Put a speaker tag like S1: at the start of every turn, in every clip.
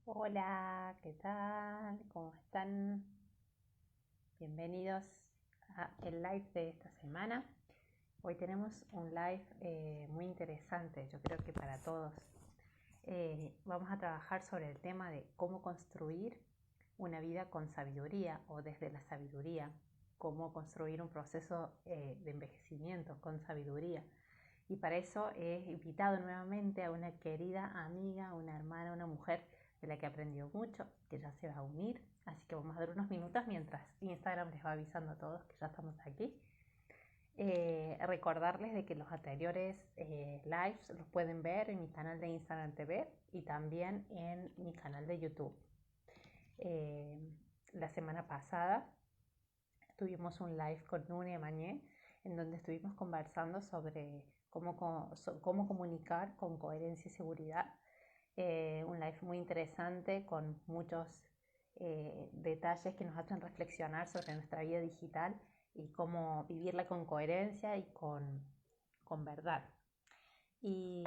S1: Hola, ¿qué tal? ¿Cómo están? Bienvenidos a el live de esta semana. Hoy tenemos un live muy interesante, yo creo que para todos. Vamos a trabajar sobre el tema de cómo construir una vida con sabiduría o desde la sabiduría, cómo construir un proceso de envejecimiento con sabiduría. Y para eso he invitado nuevamente a una querida amiga, una hermana, una mujer de la que aprendió mucho, que ya se va a unir. Así que vamos a dar unos minutos mientras Instagram les va avisando a todos que ya estamos aquí. Recordarles de que los anteriores lives los pueden ver en mi canal de Instagram TV y también en mi canal de YouTube. Eh, la semana pasada tuvimos un live con Nuria Mañé en donde estuvimos conversando sobre cómo comunicar con coherencia y seguridad. Un live muy interesante con muchos detalles que nos hacen reflexionar sobre nuestra vida digital y cómo vivirla con coherencia y con verdad. Y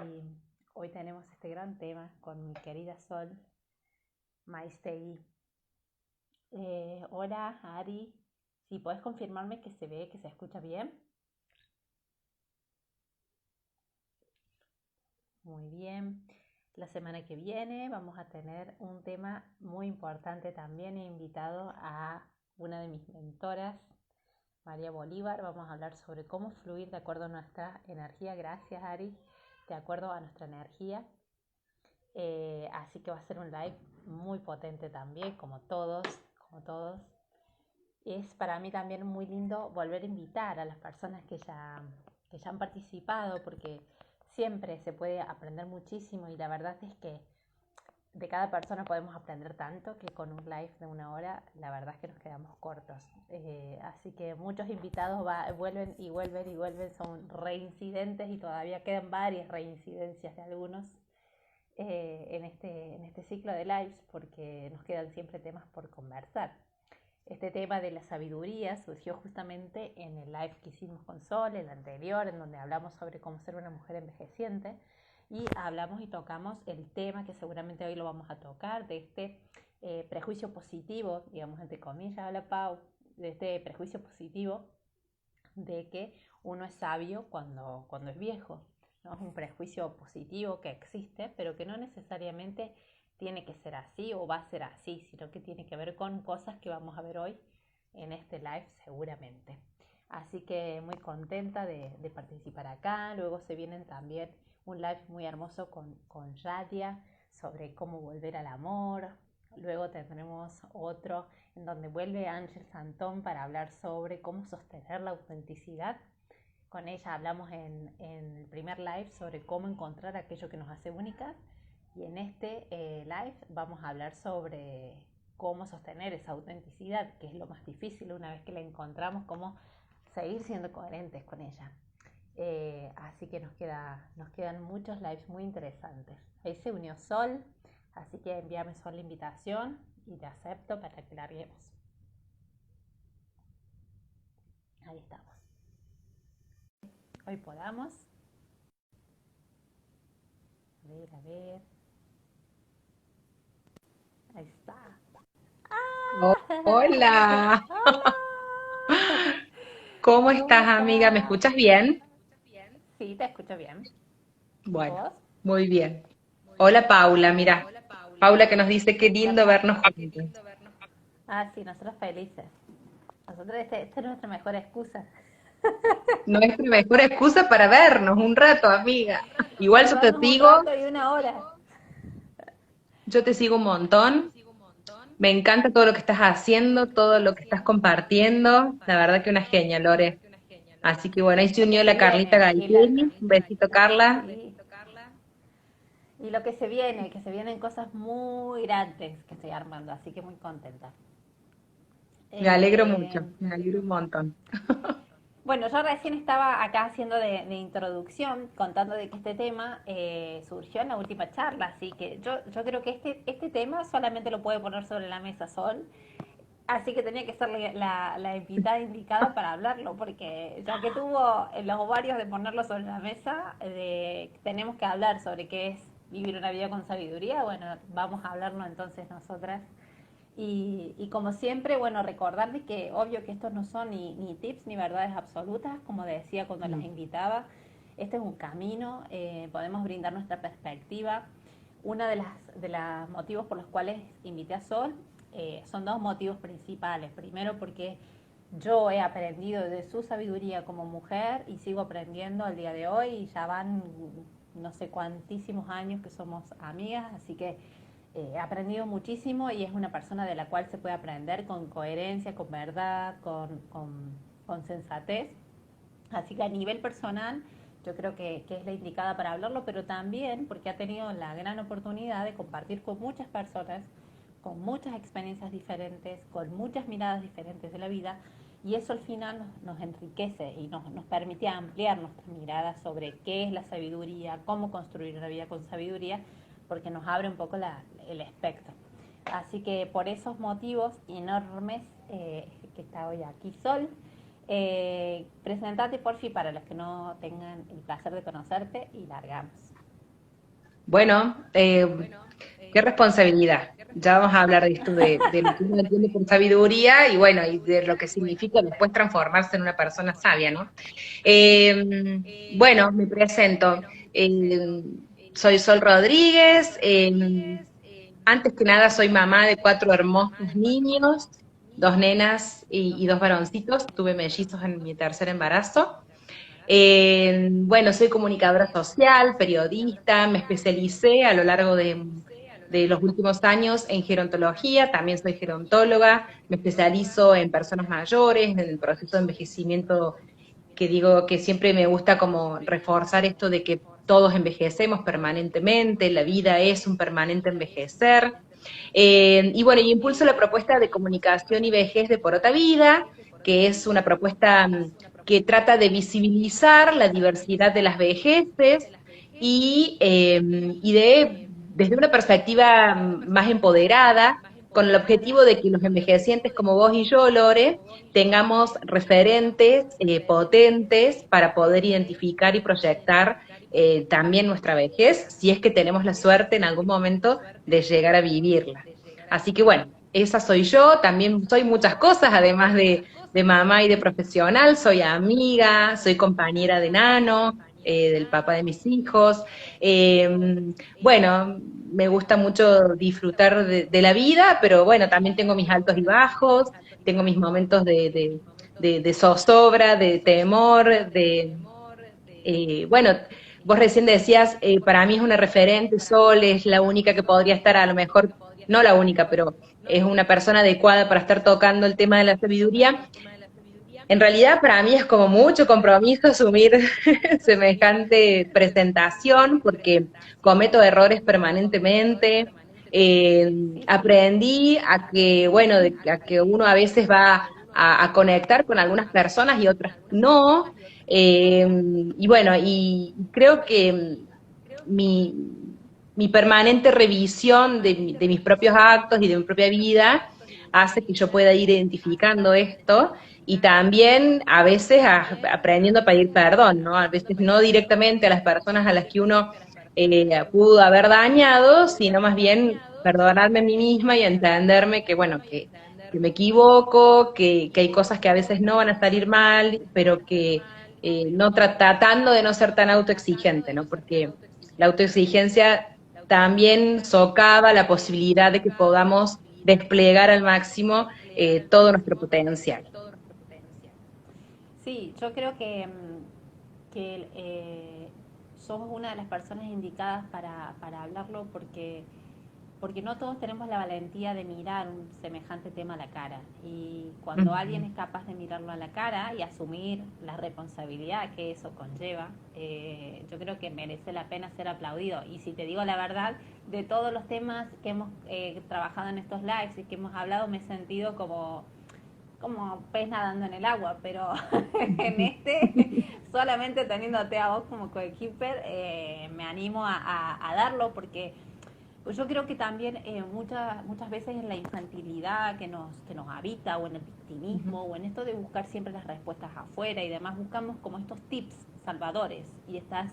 S1: hoy tenemos este gran tema con mi querida Sol Maistegui. Hola Ari, si puedes confirmarme que se ve, que se escucha bien. Muy bien. La semana que viene vamos a tener un tema muy importante también. He invitado a una de mis mentoras, María Bolívar. Vamos a hablar sobre cómo fluir de acuerdo a nuestra energía. Gracias, Ari. De acuerdo a nuestra energía. Así que va a ser un live muy potente también, como todos, como todos. Es para mí también muy lindo volver a invitar a las personas que ya han participado, porque siempre se puede aprender muchísimo y la verdad es que de cada persona podemos aprender tanto que con un live de una hora la verdad es que nos quedamos cortos. Así que muchos invitados vuelven y vuelven y vuelven, son reincidentes y todavía quedan varias reincidencias de algunos en este ciclo de lives porque nos quedan siempre temas por conversar. Este tema de la sabiduría surgió justamente en el live que hicimos con Sol, el anterior, en donde hablamos sobre cómo ser una mujer envejeciente y hablamos y tocamos el tema que seguramente hoy lo vamos a tocar, de este prejuicio positivo, digamos entre comillas, habla Pau, de este prejuicio positivo de que uno es sabio cuando es viejo, ¿no? Es un prejuicio positivo que existe, pero que no necesariamente tiene que ser así o va a ser así, sino que tiene que ver con cosas que vamos a ver hoy en este live seguramente. Así que muy contenta de participar acá. Luego se vienen también un live muy hermoso con Radia sobre cómo volver al amor. Luego tendremos otro en donde vuelve Ángel Santón para hablar sobre cómo sostener la autenticidad. Con ella hablamos en el primer live sobre cómo encontrar aquello que nos hace únicas y en este live vamos a hablar sobre cómo sostener esa autenticidad, que es lo más difícil una vez que la encontramos, cómo seguir siendo coherentes con ella. Así que nos quedan muchos lives muy interesantes. Ahí se unió Sol, así que envíame Sol la invitación y te acepto para que larguemos. Ahí estamos. Hoy podamos. A ver. Ahí está.
S2: Hola,
S1: ¡Hola!
S2: ¿cómo
S1: ¿Cómo
S2: estás, amiga? ¿Me
S1: estás?
S2: escuchas bien?
S1: Sí, te escucho bien.
S2: Bueno,
S1: ¿Vos?
S2: muy bien. Hola, Paula, mira. Paula que nos dice qué
S1: Hola,
S2: lindo vernos
S1: Paula.
S2: juntos.
S1: Ah, sí, nosotros felices. Nosotros, esta es nuestra mejor excusa.
S2: Nuestra mejor excusa para vernos un rato, amiga. Igual
S1: Para
S2: yo te
S1: vernos un
S2: sigo,
S1: rato y una hora.
S2: yo te sigo un montón. Me encanta todo lo que estás haciendo, todo lo que estás compartiendo. La verdad que una genia, Lore. Así que bueno, ahí se
S1: Lo que
S2: unió
S1: se
S2: la Carlita
S1: viene.
S2: Gaitieri. Un besito, Carla.
S1: Sí. Y lo que se vienen cosas muy grandes que estoy armando, así que muy contenta.
S2: Me alegro
S1: Eh,
S2: mucho, me alegro un montón.
S1: Bueno, yo recién estaba acá haciendo de introducción, contando de que este tema surgió en la última charla, así que yo creo que este tema solamente lo puede poner sobre la mesa Sol, así que tenía que ser la invitada indicada para hablarlo, porque ya que tuvo los ovarios de ponerlo sobre la mesa, tenemos que hablar sobre qué es vivir una vida con sabiduría, bueno, vamos a hablarlo entonces nosotras. Y como siempre, bueno, recordarles que obvio que estos no son ni tips ni verdades absolutas, como decía cuando las invitaba, este es un camino, podemos brindar nuestra perspectiva. Una de los motivos por los cuales invité a Sol son dos motivos principales. Primero porque yo he aprendido de su sabiduría como mujer y sigo aprendiendo al día de hoy y ya van no sé cuantísimos años que somos amigas, así que he aprendido muchísimo y es una persona de la cual se puede aprender con coherencia, con verdad, con sensatez. Así que a nivel personal yo creo que es la indicada para hablarlo, pero también porque ha tenido la gran oportunidad de compartir con muchas personas, con muchas experiencias diferentes, con muchas miradas diferentes de la vida, y eso al final nos enriquece y nos permite ampliar nuestra mirada sobre qué es la sabiduría, cómo construir una vida con sabiduría, porque nos abre un poco el espectro. Así que por esos motivos enormes que está hoy aquí Sol, presentate porfi para los que no tengan el placer de conocerte y largamos.
S2: Bueno, qué responsabilidad. Ya vamos a hablar de esto, de lo que uno entiende por sabiduría y bueno, y de lo que significa después transformarse en una persona sabia, ¿no? Bueno, me presento. Soy Sol Rodríguez. Antes que nada, soy mamá de 4 hermosos niños, 2 nenas y 2 varoncitos. Tuve mellizos en mi tercer embarazo. Bueno, soy comunicadora social, periodista, me especialicé a lo largo de los últimos años en gerontología, también soy gerontóloga, me especializo en personas mayores, en el proceso de envejecimiento, que digo que siempre me gusta como reforzar esto de que todos envejecemos permanentemente, la vida es un permanente envejecer. Y bueno, yo impulso la propuesta de comunicación y vejez de Por Otra Vida, que es una propuesta que trata de visibilizar la diversidad de las vejeces desde una perspectiva más empoderada, con el objetivo de que los envejecientes como vos y yo, Lore, tengamos referentes potentes para poder identificar y proyectar también nuestra vejez, si es que tenemos la suerte en algún momento de llegar a vivirla. Así que bueno, esa soy yo, también soy muchas cosas, además de mamá y de profesional, soy amiga, soy compañera de Nano, del papá de mis hijos. Bueno, me gusta mucho disfrutar de la vida, pero bueno, también tengo mis altos y bajos, tengo mis momentos de zozobra, de temor, bueno, vos recién decías, para mí es una referente, Sol es la única que podría estar, a lo mejor, no la única, pero es una persona adecuada para estar tocando el tema de la sabiduría. En realidad para mí es como mucho compromiso asumir semejante presentación porque cometo errores permanentemente. Aprendí a que, bueno, a que uno a veces va a conectar con algunas personas y otras no. Y bueno, y creo que mi, mi permanente revisión de mis propios actos y de mi propia vida hace que yo pueda ir identificando esto y también a veces aprendiendo a pedir perdón, ¿no? A veces no directamente a las personas a las que uno pudo haber dañado, sino más bien perdonarme a mí misma y entenderme que, bueno, que me equivoco, que hay cosas que a veces no van a salir mal, pero que no tratando de no ser tan autoexigente, ¿no? Porque la autoexigencia también socava la posibilidad de que podamos desplegar al máximo todo nuestro potencial.
S1: Sí, yo creo que somos una de las personas indicadas para hablarlo porque no todos tenemos la valentía de mirar un semejante tema a la cara. Y cuando alguien es capaz de mirarlo a la cara y asumir la responsabilidad que eso conlleva, yo creo que merece la pena ser aplaudido. Y si te digo la verdad, de todos los temas que hemos trabajado en estos lives y que hemos hablado, me he sentido como pez nadando en el agua, pero en solamente teniéndote a vos como coequiper, me animo a darlo porque pues yo creo que también muchas veces en la infantilidad que nos habita o en el victimismo o en esto de buscar siempre las respuestas afuera y demás, buscamos como estos tips salvadores y estas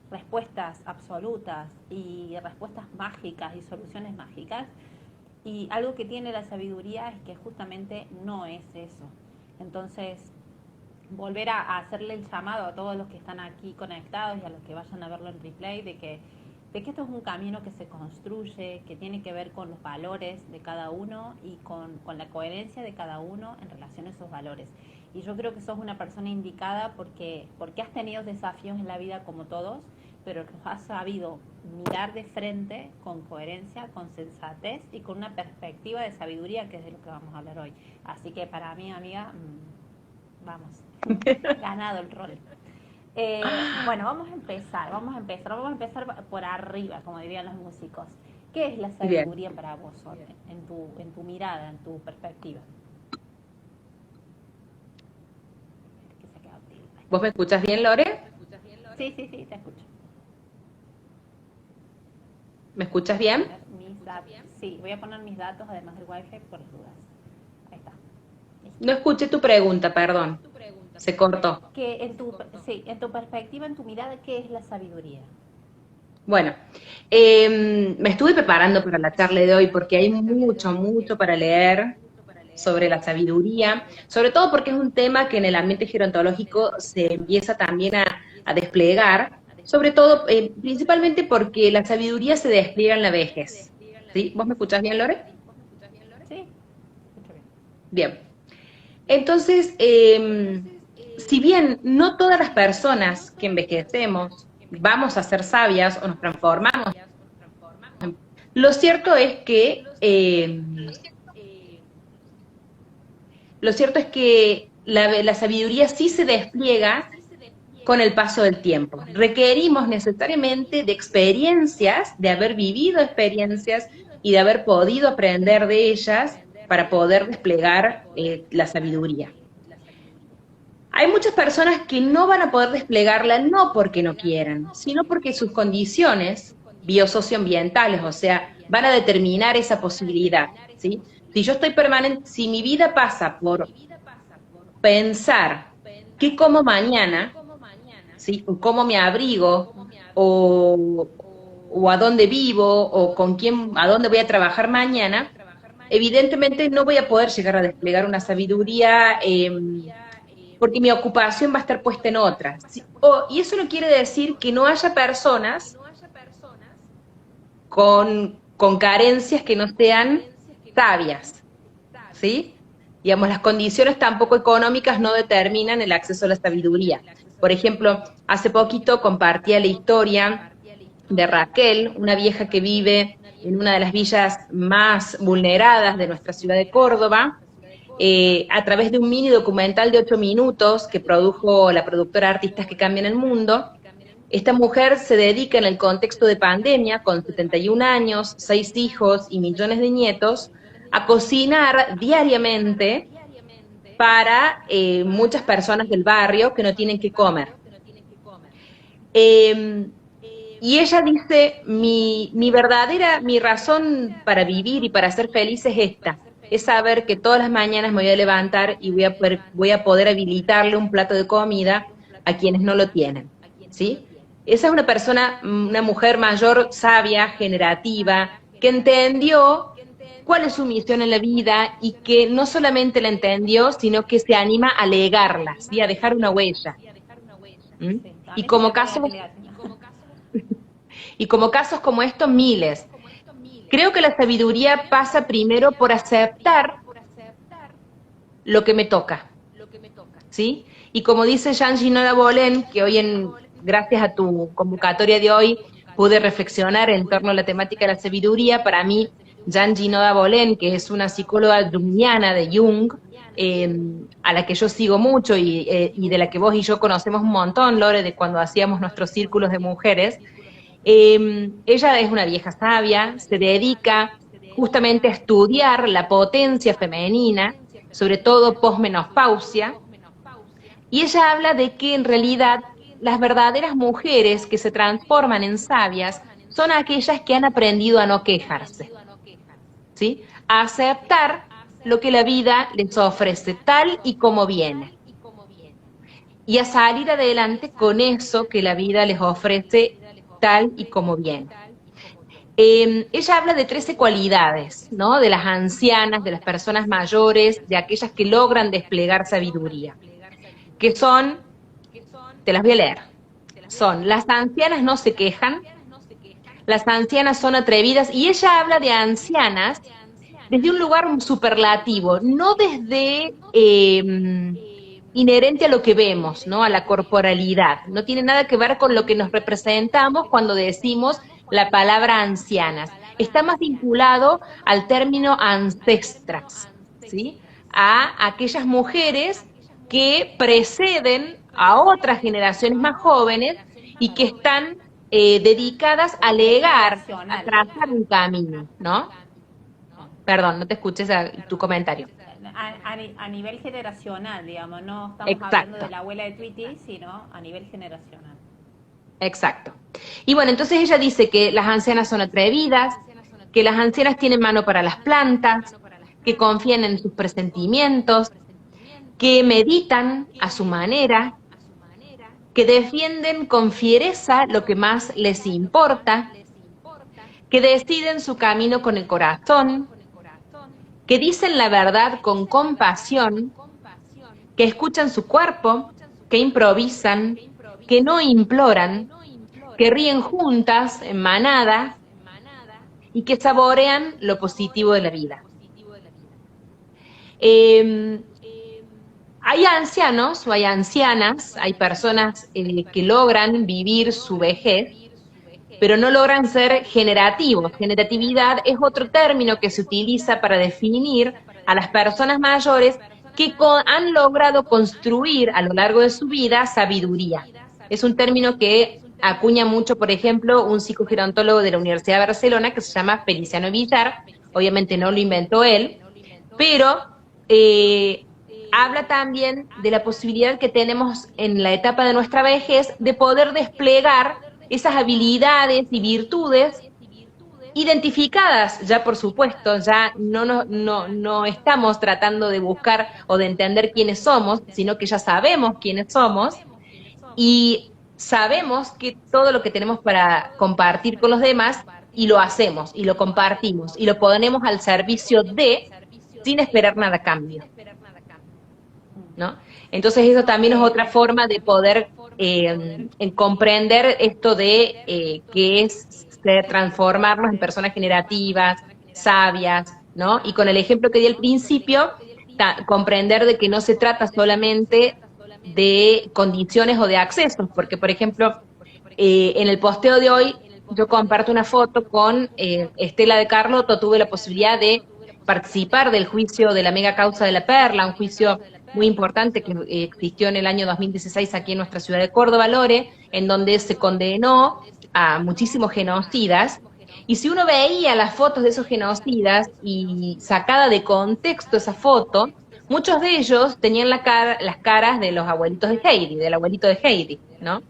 S1: respuestas absolutas y respuestas mágicas y soluciones mágicas. Y algo que tiene la sabiduría es que justamente no es eso. Entonces, volver a hacerle el llamado a todos los que están aquí conectados y a los que vayan a verlo en replay de que esto es un camino que se construye, que tiene que ver con los valores de cada uno y con la coherencia de cada uno en relación a esos valores. Y yo creo que sos una persona indicada porque has tenido desafíos en la vida como todos, pero los has sabido mirar de frente con coherencia, con sensatez y con una perspectiva de sabiduría, que es de lo que vamos a hablar hoy. Así que para mí, amiga, vamos, ganado el rol. Bueno, vamos a empezar por arriba, como dirían los músicos. ¿Qué es la sabiduría para vos, Sole, en tu mirada, en tu perspectiva?
S2: ¿Vos me escuchas bien, Lore?
S1: Sí, te escucho.
S2: ¿Me escuchas bien?
S1: Sí, voy a poner mis datos además del wifi por las dudas. Ahí está.
S2: No escuché tu pregunta, perdón. Se cortó.
S1: Que en tu perspectiva, en tu mirada, ¿qué es la sabiduría?
S2: Bueno, me estuve preparando para la charla de hoy porque hay mucho para leer sobre la sabiduría, sobre todo porque es un tema que en el ambiente gerontológico se empieza también a desplegar, sobre todo, principalmente porque la sabiduría se despliega en la vejez. ¿Sí? ¿Vos me escuchás bien, Lore?
S1: Sí.
S2: Bien. Entonces, si bien no todas las personas que envejecemos vamos a ser sabias o nos transformamos, lo cierto es que la sabiduría sí se despliega con el paso del tiempo. Requerimos necesariamente de experiencias, de haber vivido experiencias y de haber podido aprender de ellas para poder desplegar la sabiduría. Hay muchas personas que no van a poder desplegarla no porque no quieran, sino porque sus condiciones biosocioambientales, o sea, van a determinar esa posibilidad, ¿sí? Si mi vida pasa por pensar qué como mañana, ¿sí? O cómo me abrigo, o a dónde vivo, o a dónde voy a trabajar mañana, evidentemente no voy a poder llegar a desplegar una sabiduría porque mi ocupación va a estar puesta en otra. ¿Sí? Y eso no quiere decir que no haya personas con carencias que no sean sabias, ¿sí? Digamos, las condiciones tampoco económicas no determinan el acceso a la sabiduría. Por ejemplo, hace poquito compartía la historia de Raquel, una vieja que vive en una de las villas más vulneradas de nuestra ciudad de Córdoba, a través de un mini documental de 8 minutos que produjo la productora Artistas que Cambian el Mundo. Esta mujer se dedica en el contexto de pandemia, con 71 años, 6 hijos y millones de nietos, a cocinar diariamente para muchas personas del barrio que no tienen que comer. Y ella dice, mi razón para vivir y para ser feliz es esta, es saber que todas las mañanas me voy a levantar y voy a poder habilitarle un plato de comida a quienes no lo tienen, ¿sí? Esa es una mujer mayor, sabia, generativa, que entendió cuál es su misión en la vida y que no solamente la entendió, sino que se anima a legarla, ¿sí? A dejar una huella. ¿Mm? Y como casos como estos, miles. Creo que la sabiduría pasa primero por aceptar lo que me toca, ¿sí? Y como dice Jean Ginola Bolén, que hoy gracias a tu convocatoria de hoy pude reflexionar en torno a la temática de la sabiduría, para mí Jean Ginola Bolén, que es una psicóloga junguiana de Jung, a la que yo sigo mucho y de la que vos y yo conocemos un montón, Lore, de cuando hacíamos nuestros círculos de mujeres. Ella es una vieja sabia, se dedica justamente a estudiar la potencia femenina, sobre todo posmenopausia, y ella habla de que en realidad las verdaderas mujeres que se transforman en sabias son aquellas que han aprendido a no quejarse, ¿sí? A aceptar lo que la vida les ofrece tal y como viene. y a salir adelante con eso que la vida les ofrece tal y como viene. Ella habla de 13 cualidades, ¿no? De las ancianas, de las personas mayores, de aquellas que logran desplegar sabiduría, que son, te las voy a leer, son: las ancianas no se quejan, las ancianas son atrevidas, y ella habla de ancianas desde un lugar superlativo, no desde inherente a lo que vemos, ¿no? A la corporalidad. No tiene nada que ver con lo que nos representamos cuando decimos la palabra ancianas. Está más vinculado al término ancestras, ¿sí? A aquellas mujeres que preceden a otras generaciones más jóvenes y que están dedicadas a legar, a
S1: Generacional.
S2: trazar un camino, ¿no? Perdón, no te escuches tu comentario.
S1: A nivel generacional, digamos, no estamos hablando de
S2: Exacto,
S1: la abuela de Tweety, sino a nivel generacional.
S2: exacto. Y bueno, entonces ella dice que las ancianas son atrevidas, que las ancianas tienen mano para las plantas, que confían en sus presentimientos, que meditan a su manera, que defienden con fiereza lo que más les importa, que deciden su camino con el corazón, que dicen la verdad con compasión, que escuchan su cuerpo, que improvisan, que no imploran, que ríen juntas, en manada, y que saborean lo positivo de la vida. Eh, Hay ancianos o hay ancianas, hay personas que logran vivir su vejez, pero no logran ser generativos. Generatividad es otro término que se utiliza para definir a las personas mayores que han logrado construir a lo largo de su vida sabiduría. Es un término que acuña mucho, por ejemplo, un psicogerontólogo de la Universidad de Barcelona que se llama Feliciano Villar. Obviamente no lo inventó él, pero eh, habla también de la posibilidad que tenemos en la etapa de nuestra vejez de poder desplegar esas habilidades y virtudes identificadas, ya por supuesto, ya no estamos tratando de buscar o de entender quiénes somos, sino que ya sabemos quiénes somos y sabemos que todo lo que tenemos para compartir con los demás y lo hacemos y lo compartimos y lo ponemos al servicio de sin esperar nada a cambio, ¿no? Entonces eso también es otra forma de poder comprender esto de que es transformarnos en personas generativas, sabias, ¿no? Y con el ejemplo que di al principio, comprender de que no se trata solamente de condiciones o de accesos, porque por ejemplo, en el posteo de hoy yo comparto una foto con Estela de Carlotto, tuve la posibilidad de participar del juicio de la mega causa de la Perla, un juicio muy importante que existió en el año 2016 aquí en nuestra ciudad de Córdoba, Lore, en donde se condenó a muchísimos genocidas. Y si uno veía las fotos de esos genocidas y sacada de contexto esa foto, muchos de ellos tenían las caras de los abuelitos de Heidi, del abuelito de Heidi, ¿no?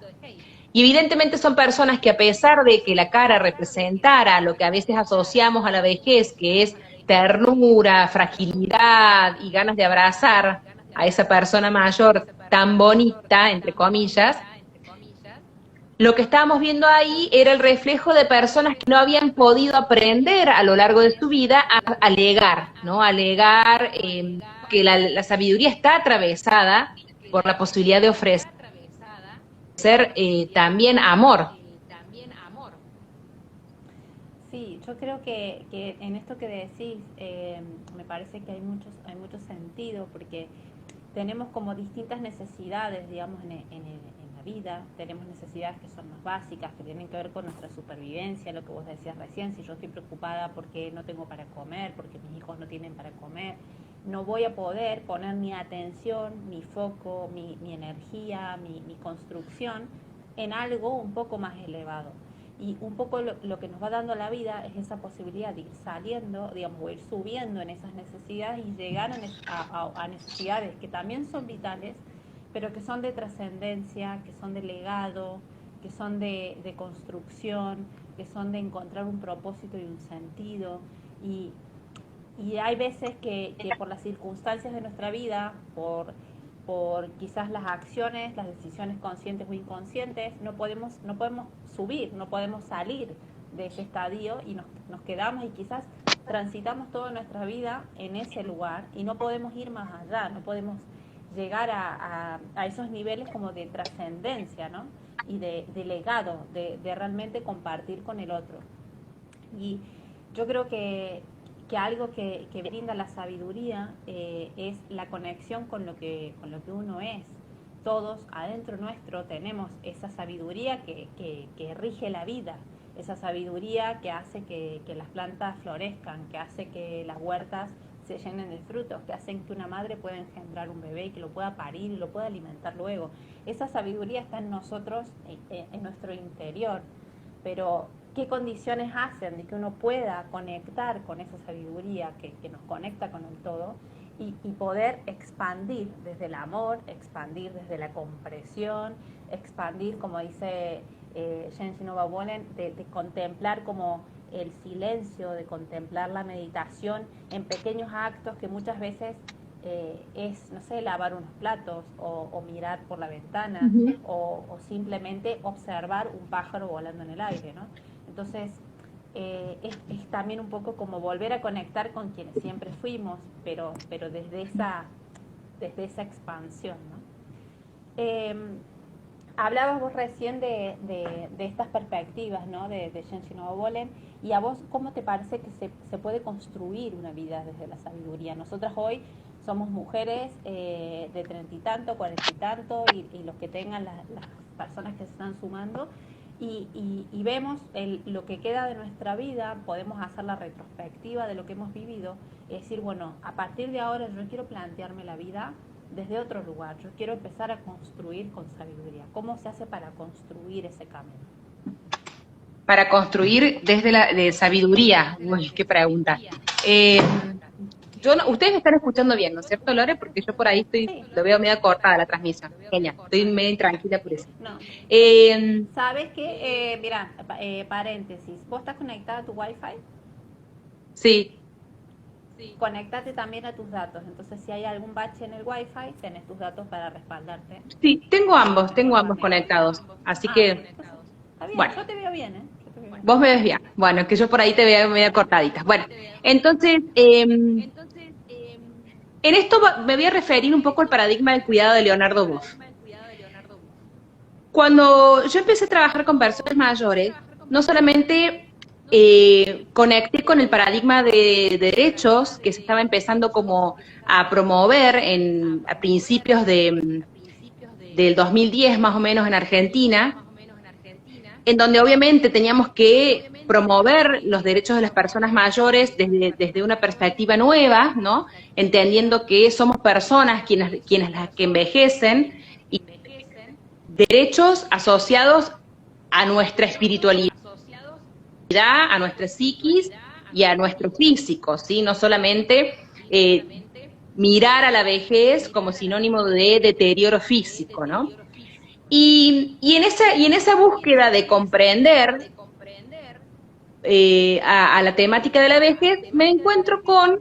S2: Y evidentemente son personas que a pesar de que la cara representara lo que a veces asociamos a la vejez, que es ternura, fragilidad y ganas de abrazar a esa persona mayor tan bonita, entre comillas, lo que estábamos viendo ahí era el reflejo de personas que no habían podido aprender a lo largo de su vida a legar, ¿no? A legar que la sabiduría está atravesada por la posibilidad de ofrecer también amor.
S1: Sí, yo creo que en esto que decís, me parece que hay mucho sentido, porque tenemos como distintas necesidades, digamos, en la vida. Tenemos necesidades que son más básicas, que tienen que ver con nuestra supervivencia, lo que vos decías recién. Si yo estoy preocupada porque no tengo para comer, porque mis hijos no tienen para comer, no voy a poder poner mi atención, mi foco, mi energía, mi construcción en algo un poco más elevado. Y un poco lo que nos va dando la vida es esa posibilidad de ir saliendo, digamos, o ir subiendo en esas necesidades y llegar a necesidades que también son vitales, pero que son de trascendencia, que son de legado, que son de construcción, que son de encontrar un propósito y un sentido. Y hay veces que por las circunstancias de nuestra vida, por por quizás las acciones, las decisiones conscientes o inconscientes, no podemos subir, no podemos salir de ese estadio y nos quedamos y quizás transitamos toda nuestra vida en ese lugar y no podemos ir más allá, no podemos llegar a esos niveles como de trascendencia, ¿no? Y de legado, de realmente compartir con el otro. Y yo creo que algo que brinda la sabiduría es la conexión con lo que uno es. Todos adentro nuestro tenemos esa sabiduría que rige la vida, esa sabiduría que hace que las plantas florezcan, que hace que las huertas se llenen de frutos, que hacen que una madre pueda engendrar un bebé y que lo pueda parir y lo pueda alimentar luego. Esa sabiduría está en nosotros, en nuestro interior, pero ¿qué condiciones hacen de que uno pueda conectar con esa sabiduría que nos conecta con el todo y poder expandir desde el amor, expandir desde la comprensión, expandir, como dice Shen Shinova Bolen, de contemplar como el silencio, de contemplar la meditación en pequeños actos que muchas veces es, no sé, lavar unos platos o mirar por la ventana o simplemente observar un pájaro volando en el aire, ¿no? Entonces, es también un poco como volver a conectar con quienes siempre fuimos, pero desde esa expansión, ¿no? Hablabas vos recién de estas perspectivas, ¿no? De Shen Shinova Bolen, y a vos, ¿cómo te parece que se puede construir una vida desde la sabiduría? Nosotras hoy somos mujeres de 30 y tanto, 40 y tanto, y los que tengan las personas que se están sumando, y vemos lo que queda de nuestra vida, podemos hacer la retrospectiva de lo que hemos vivido, es decir, bueno, a partir de ahora yo quiero plantearme la vida desde otro lugar, yo quiero empezar a construir con sabiduría. ¿Cómo se hace para construir ese camino?
S2: Para construir desde de sabiduría. Uy, qué pregunta. Ustedes me están escuchando bien, ¿no es cierto, Lore? Porque yo por ahí lo veo medio cortada la transmisión. Genial, estoy medio intranquila por eso.
S1: No. ¿Sabes qué? Mira, paréntesis, ¿vos estás conectada a tu Wi-Fi?
S2: Sí.
S1: Conéctate también a tus datos, entonces si hay algún bache en el Wi-Fi, tenés tus datos para respaldarte.
S2: Sí, tengo ambos conectados, así que...
S1: Está bien,
S2: bueno.
S1: Yo te veo bien, ¿eh?
S2: Vos me ves bien. Bueno, que yo por ahí te veo medio cortaditas. Bueno, entonces, en esto me voy a referir un poco al paradigma del cuidado de Leonardo Boff. Cuando yo empecé a trabajar con personas mayores, no solamente conecté con el paradigma de derechos que se estaba empezando como a promover a principios del 2010 más o menos en Argentina, en donde obviamente teníamos que promover los derechos de las personas mayores desde una perspectiva nueva, ¿no? Entendiendo que somos personas quienes las que envejecen y derechos asociados a nuestra espiritualidad, a nuestra psiquis y a nuestro físico, ¿sí? No solamente mirar a la vejez como sinónimo de deterioro físico, ¿no? Y en esa búsqueda de comprender a la temática de la vejez, me encuentro con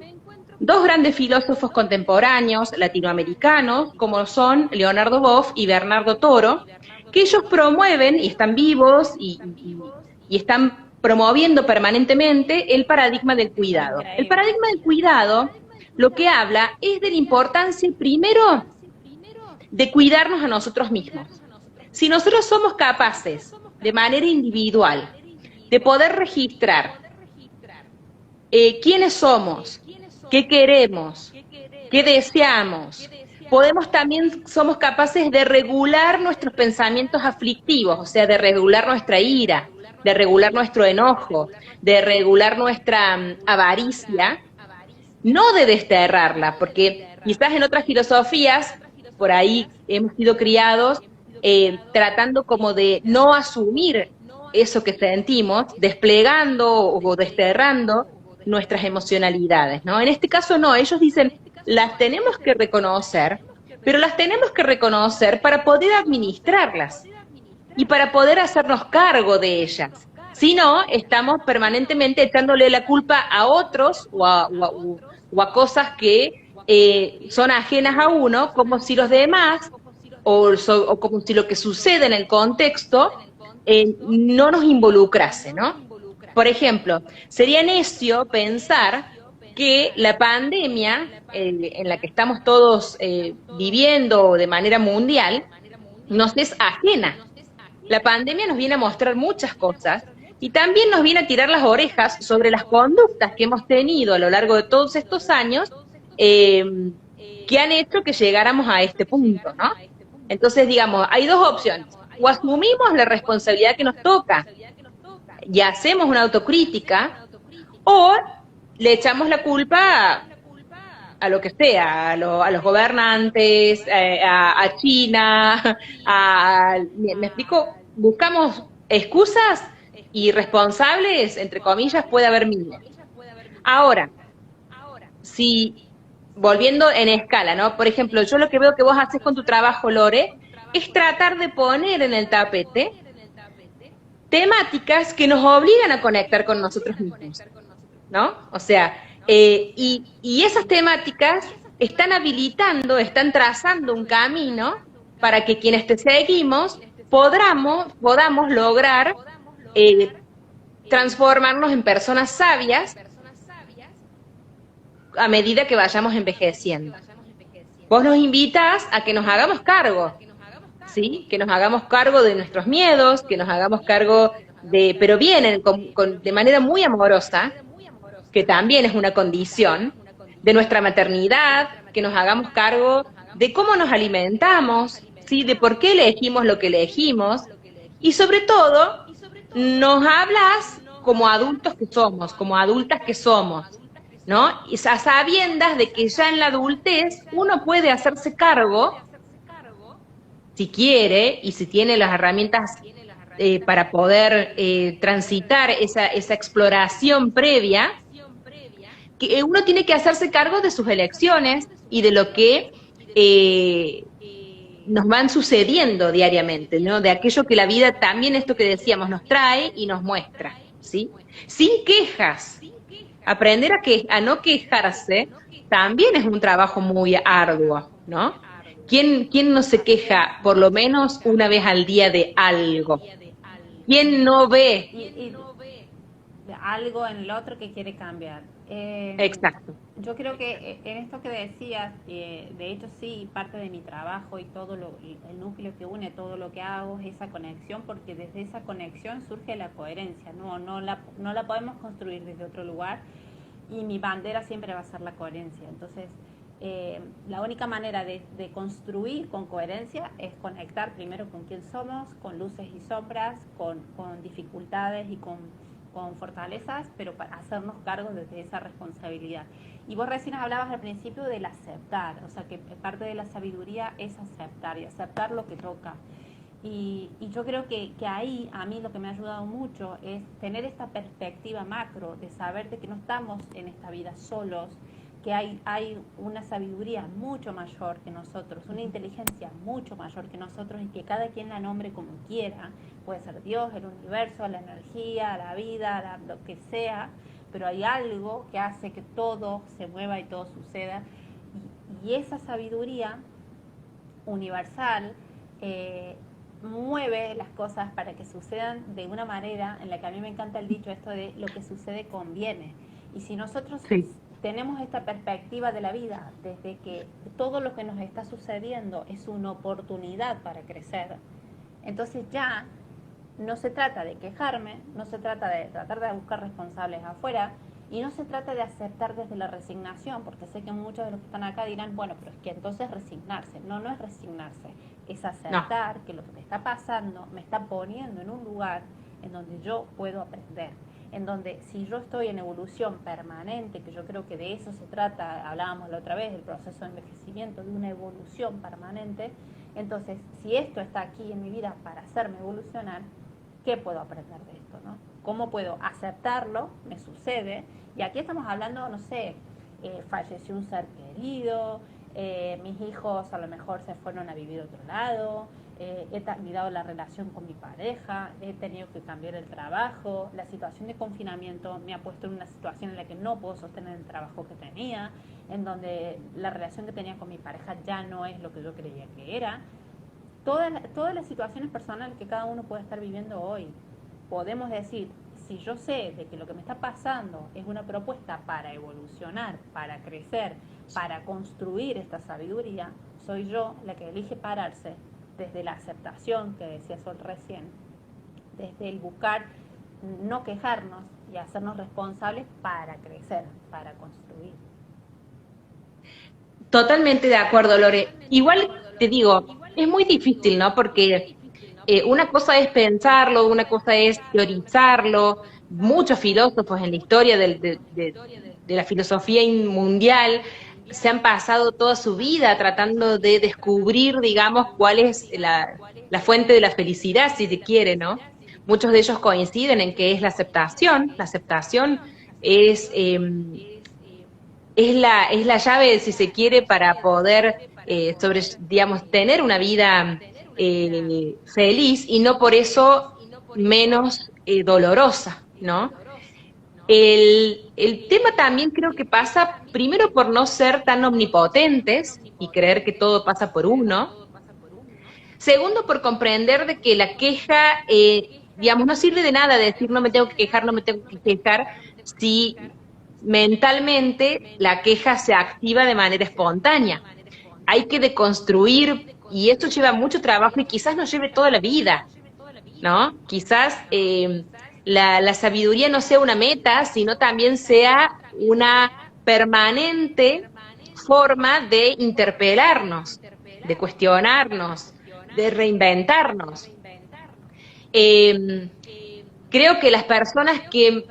S2: dos grandes filósofos contemporáneos latinoamericanos, como son Leonardo Boff y Bernardo Toro, que ellos promueven y están vivos y están promoviendo permanentemente el paradigma del cuidado. El paradigma del cuidado lo que habla es de la importancia, primero, de cuidarnos a nosotros mismos. Si nosotros somos capaces, de manera individual, de poder registrar quiénes somos, qué queremos, qué deseamos, somos capaces de regular nuestros pensamientos aflictivos, o sea, de regular nuestra ira, de regular nuestro enojo, de regular nuestra avaricia, no de desterrarla, porque quizás en otras filosofías, por ahí hemos sido criados tratando como de no asumir eso que sentimos, desplegando o desterrando nuestras emocionalidades, ¿no? En este caso no, ellos dicen, las tenemos que reconocer, pero las tenemos que reconocer para poder administrarlas y para poder hacernos cargo de ellas. Si no, estamos permanentemente echándole la culpa a otros o a cosas que son ajenas a uno, como si los demás, o como si lo que sucede en el contexto no nos involucrase, ¿no? Por ejemplo, sería necio pensar que la pandemia en la que estamos todos viviendo de manera mundial nos es ajena. La pandemia nos viene a mostrar muchas cosas y también nos viene a tirar las orejas sobre las conductas que hemos tenido a lo largo de todos estos años eh, que han hecho que llegáramos a este punto, ¿no? Entonces, digamos, hay dos opciones. O asumimos la responsabilidad que nos toca y hacemos una autocrítica, o le echamos la culpa a lo que sea, a los gobernantes, a China, me explico, buscamos excusas y responsables, entre comillas, puede haber miles. Ahora, si, volviendo en escala, ¿no? Por ejemplo, yo lo que veo que vos haces con tu trabajo, Lore, es tratar de poner en el tapete temáticas que nos obligan a conectar con nosotros mismos, ¿no? O sea, y esas temáticas están habilitando, están trazando un camino para que quienes te seguimos podamos lograr eh, transformarnos en personas sabias a medida que vayamos envejeciendo. Vos nos invitas a que nos hagamos cargo, ¿sí? Que nos hagamos cargo de nuestros miedos, que nos hagamos cargo pero vienen de manera muy amorosa, que también es una condición, de nuestra maternidad, que nos hagamos cargo de cómo nos alimentamos, ¿sí? De por qué elegimos lo que elegimos, y sobre todo, nos hablas como adultos que somos, como adultas que somos, ¿no? Y a sabiendas de que ya en la adultez uno puede hacerse cargo, si quiere, y si tiene las herramientas para poder transitar esa exploración previa, que uno tiene que hacerse cargo de sus elecciones y de lo que nos van sucediendo diariamente, ¿no? De aquello que la vida también, esto que decíamos, nos trae y nos muestra, ¿sí? Sin quejas. Aprender a no quejarse también es un trabajo muy arduo, ¿no? ¿Quién no se queja por lo menos una vez al día de algo? ¿Quién no ve?
S1: Algo en el otro que quiere cambiar.
S2: Exacto.
S1: Yo creo que en esto que decías, de hecho sí, parte de mi trabajo y todo el núcleo que une todo lo que hago es esa conexión, porque desde esa conexión surge la coherencia, no la podemos construir desde otro lugar, y mi bandera siempre va a ser la coherencia. Entonces, la única manera de construir con coherencia es conectar primero con quién somos, con luces y sombras, con dificultades y con fortalezas, pero para hacernos cargo desde esa responsabilidad. Y vos recién hablabas al principio del aceptar, o sea que parte de la sabiduría es aceptar, y aceptar lo que toca. Y yo creo que ahí a mí lo que me ha ayudado mucho es tener esta perspectiva macro, de saber de que no estamos en esta vida solos, que hay una sabiduría mucho mayor que nosotros, una inteligencia mucho mayor que nosotros, y que cada quien la nombre como quiera, puede ser Dios, el universo, la energía, la vida, lo que sea, pero hay algo que hace que todo se mueva y todo suceda, y esa sabiduría universal mueve las cosas para que sucedan de una manera en la que a mí me encanta el dicho esto de lo que sucede conviene. Y si nosotros tenemos esta perspectiva de la vida, desde que todo lo que nos está sucediendo es una oportunidad para crecer, entonces ya no se trata de quejarme, no se trata de tratar de buscar responsables afuera, y no se trata de aceptar desde la resignación, porque sé que muchos de los que están acá dirán, bueno, pero es que entonces resignarse. No es resignarse, es aceptar que lo que me está pasando me está poniendo en un lugar en donde yo puedo aprender, en donde si yo estoy en evolución permanente, que yo creo que de eso se trata, hablábamos la otra vez, el proceso de envejecimiento, de una evolución permanente, entonces si esto está aquí en mi vida para hacerme evolucionar, ¿qué puedo aprender de esto, no? ¿Cómo puedo aceptarlo? Me sucede. Y aquí estamos hablando, no sé, falleció un ser querido, mis hijos a lo mejor se fueron a vivir a otro lado, he terminado la relación con mi pareja, he tenido que cambiar el trabajo, la situación de confinamiento me ha puesto en una situación en la que no puedo sostener el trabajo que tenía. en donde la relación que tenía con mi pareja ya no es lo que yo creía que era. Todas las situaciones personales que cada uno puede estar viviendo hoy, podemos decir, si yo sé de que lo que me está pasando es una propuesta para evolucionar, para crecer, para construir esta sabiduría, soy yo la que elige pararse desde la aceptación que decía Sol recién, desde el buscar no quejarnos y hacernos responsables para crecer, para construir.
S2: Totalmente de acuerdo, Lore. Igual te digo, es muy difícil, ¿no? Porque una cosa es pensarlo, una cosa es teorizarlo. Muchos filósofos en la historia de la filosofía mundial se han pasado toda su vida tratando de descubrir, digamos, cuál es la fuente de la felicidad, si se quiere, ¿no? Muchos de ellos coinciden en que es la aceptación. La aceptación es... es la llave, si se quiere, para poder, digamos, tener una vida feliz y no por eso menos dolorosa, ¿no? El tema también creo que pasa primero por no ser tan omnipotentes y creer que todo pasa por uno. Segundo, por comprender de que la queja, digamos, no sirve de nada decir no me tengo que quejar, no me tengo que quejar, si mentalmente la queja se activa de manera espontánea. Hay que deconstruir, y esto lleva mucho trabajo y quizás nos lleve toda la vida, ¿no? Quizás la sabiduría no sea una meta, sino también sea una permanente forma de interpelarnos, de cuestionarnos, de reinventarnos. Creo que las personas que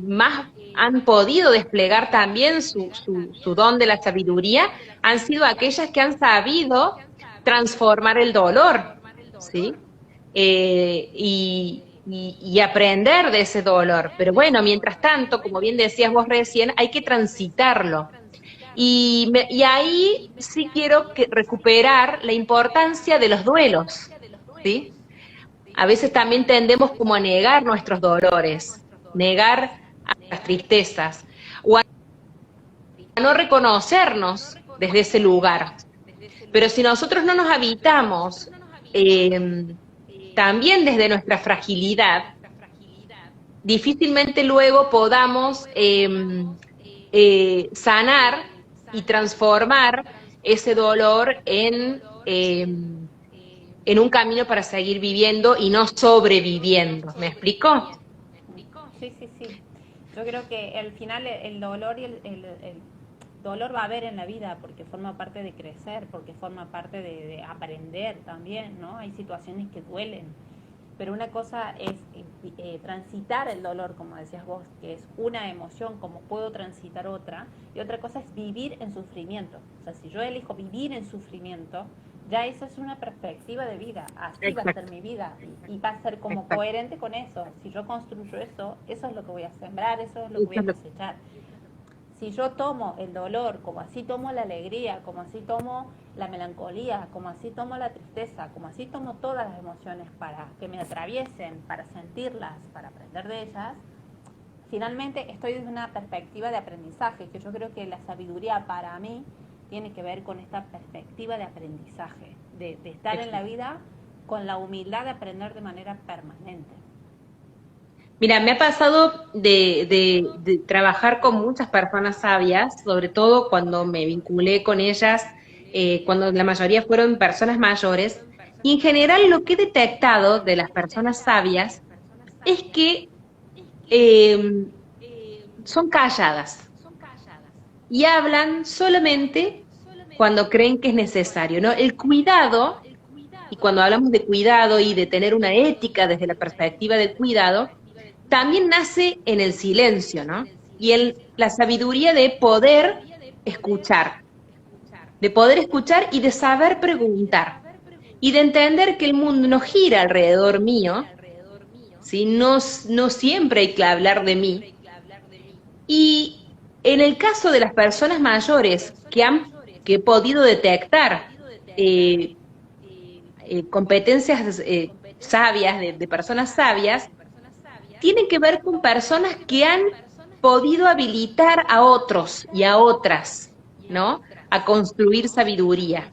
S2: más han podido desplegar también su don de la sabiduría han sido aquellas que han sabido transformar el dolor, ¿sí? Y aprender de ese dolor. Pero bueno, mientras tanto, como bien decías vos recién, hay que transitarlo. Y ahí sí quiero recuperar la importancia de los duelos, ¿sí? A veces también tendemos como a negar nuestros dolores, negar las tristezas, o a no reconocernos desde ese lugar. Pero si nosotros no nos habitamos también desde nuestra fragilidad, difícilmente luego podamos sanar y transformar ese dolor en un camino para seguir viviendo y no sobreviviendo. ¿Me explico?
S1: Sí, sí, sí. Yo creo que al final el dolor y el dolor va a haber en la vida porque forma parte de crecer, porque forma parte de aprender también, ¿no? Hay situaciones que duelen, pero una cosa es transitar el dolor, como decías vos, que es una emoción, como puedo transitar otra, y otra cosa es vivir en sufrimiento. O sea, si yo elijo vivir en sufrimiento, ya eso es una perspectiva de vida, así Exacto. Va a ser mi vida, y va a ser como Exacto. Coherente con eso. Si yo construyo eso, eso es lo que voy a sembrar, eso es lo que voy a cosechar. Si yo tomo el dolor, como así tomo la alegría, como así tomo la melancolía, como así tomo la tristeza, como así tomo todas las emociones para que me atraviesen, para sentirlas, para aprender de ellas, finalmente estoy desde una perspectiva de aprendizaje, que yo creo que la sabiduría para mí tiene que ver con esta perspectiva de aprendizaje, de estar en la vida con la humildad de aprender de manera permanente.
S2: Mira, me ha pasado de trabajar con muchas personas sabias, sobre todo cuando me vinculé con ellas, cuando la mayoría fueron personas mayores, y en general lo que he detectado de las personas sabias es que son calladas y hablan solamente cuando creen que es necesario, ¿no? El cuidado, y cuando hablamos de cuidado y de tener una ética desde la perspectiva del cuidado, también nace en el silencio, ¿no? Y en la sabiduría de poder escuchar y de saber preguntar, y de entender que el mundo no gira alrededor mío, ¿sí? No siempre hay que hablar de mí. Y en el caso de las personas mayores que he podido detectar competencias sabias, de personas sabias, tienen que ver con personas que han podido habilitar a otros y a otras, ¿no? A construir sabiduría.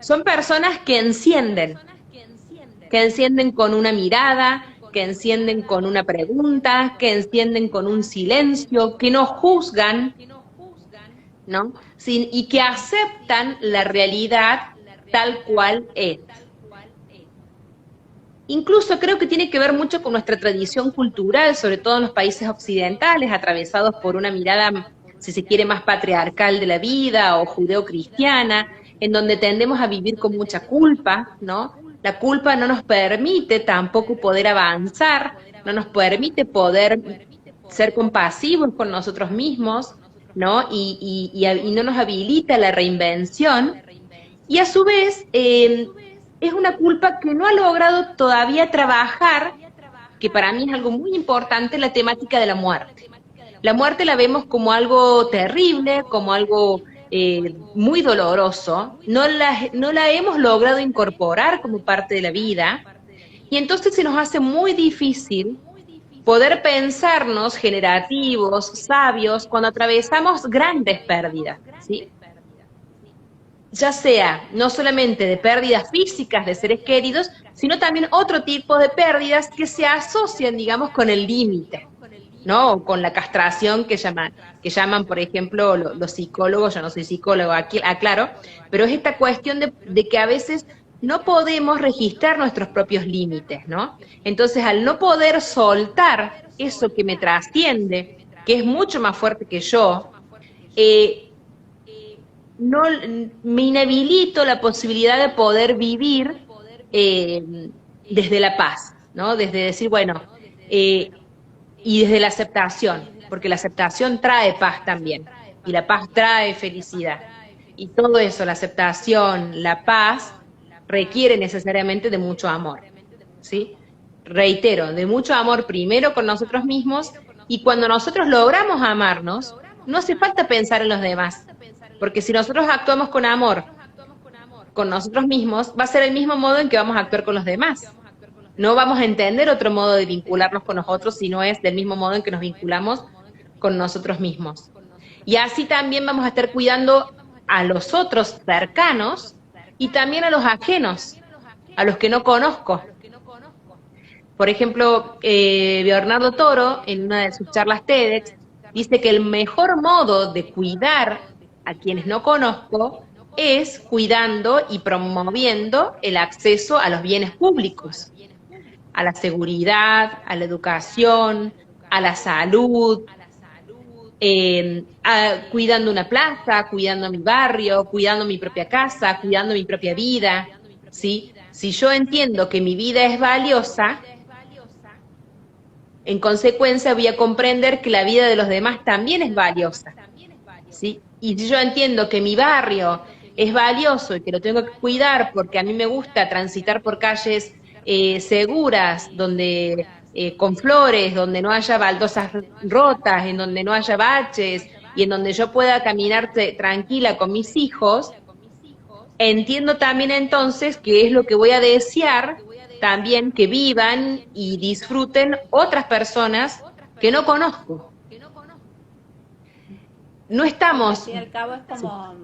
S2: Son personas que encienden con una mirada, que encienden con una pregunta, que encienden con un silencio, que no juzgan, ¿no? Y que aceptan la realidad tal cual es. Incluso creo que tiene que ver mucho con nuestra tradición cultural, sobre todo en los países occidentales, atravesados por una mirada, si se quiere, más patriarcal de la vida o judeocristiana, en donde tendemos a vivir con mucha culpa, ¿no? La culpa no nos permite tampoco poder avanzar, no nos permite poder ser compasivos con nosotros mismos, ¿no? Y no nos habilita la reinvención. Y a su vez, es una culpa que no ha logrado todavía trabajar, que para mí es algo muy importante, la temática de la muerte. La muerte la vemos como algo terrible, como algo muy doloroso, no la hemos logrado incorporar como parte de la vida, y entonces se nos hace muy difícil poder pensarnos generativos, sabios, cuando atravesamos grandes pérdidas, ¿sí? Ya sea no solamente de pérdidas físicas de seres queridos, sino también otro tipo de pérdidas que se asocian, digamos, con el límite, ¿no? O con la castración que llaman, por ejemplo, los psicólogos. Yo no soy psicólogo, aquí aclaro, pero es esta cuestión de que a veces no podemos registrar nuestros propios límites, ¿no? Entonces, al no poder soltar eso que me trasciende, que es mucho más fuerte que yo, eh, no me inhabilito la posibilidad de poder vivir desde la paz, ¿no? Desde decir, bueno, y desde la aceptación, porque la aceptación trae paz también, y la paz trae felicidad. Y todo eso, la aceptación, la paz, requiere necesariamente de mucho amor, ¿sí? Reitero, de mucho amor primero con nosotros mismos, y cuando nosotros logramos amarnos, no hace falta pensar en los demás, porque si nosotros actuamos con amor con nosotros mismos, va a ser el mismo modo en que vamos a actuar con los demás. No vamos a entender otro modo de vincularnos con nosotros si no es del mismo modo en que nos vinculamos con nosotros mismos. Y así también vamos a estar cuidando a los otros cercanos y también a los ajenos, a los que no conozco. Por ejemplo, Bernardo Toro, en una de sus charlas TEDx, dice que el mejor modo de cuidar a quienes no conozco es cuidando y promoviendo el acceso a los bienes públicos, a la seguridad, a la educación, a la salud, cuidando una plaza, cuidando mi barrio, cuidando mi propia casa, cuidando mi propia vida, ¿sí? Si yo entiendo que mi vida es valiosa, en consecuencia voy a comprender que la vida de los demás también es valiosa, ¿sí? Y si yo entiendo que mi barrio es valioso y que lo tengo que cuidar porque a mí me gusta transitar por calles seguras, donde con flores, donde no haya baldosas rotas, en donde no haya baches y en donde yo pueda caminar tranquila con mis hijos, entiendo también entonces que es lo que voy a desear también que vivan y disfruten otras personas que no conozco. No estamos...
S1: Al fin y al cabo es como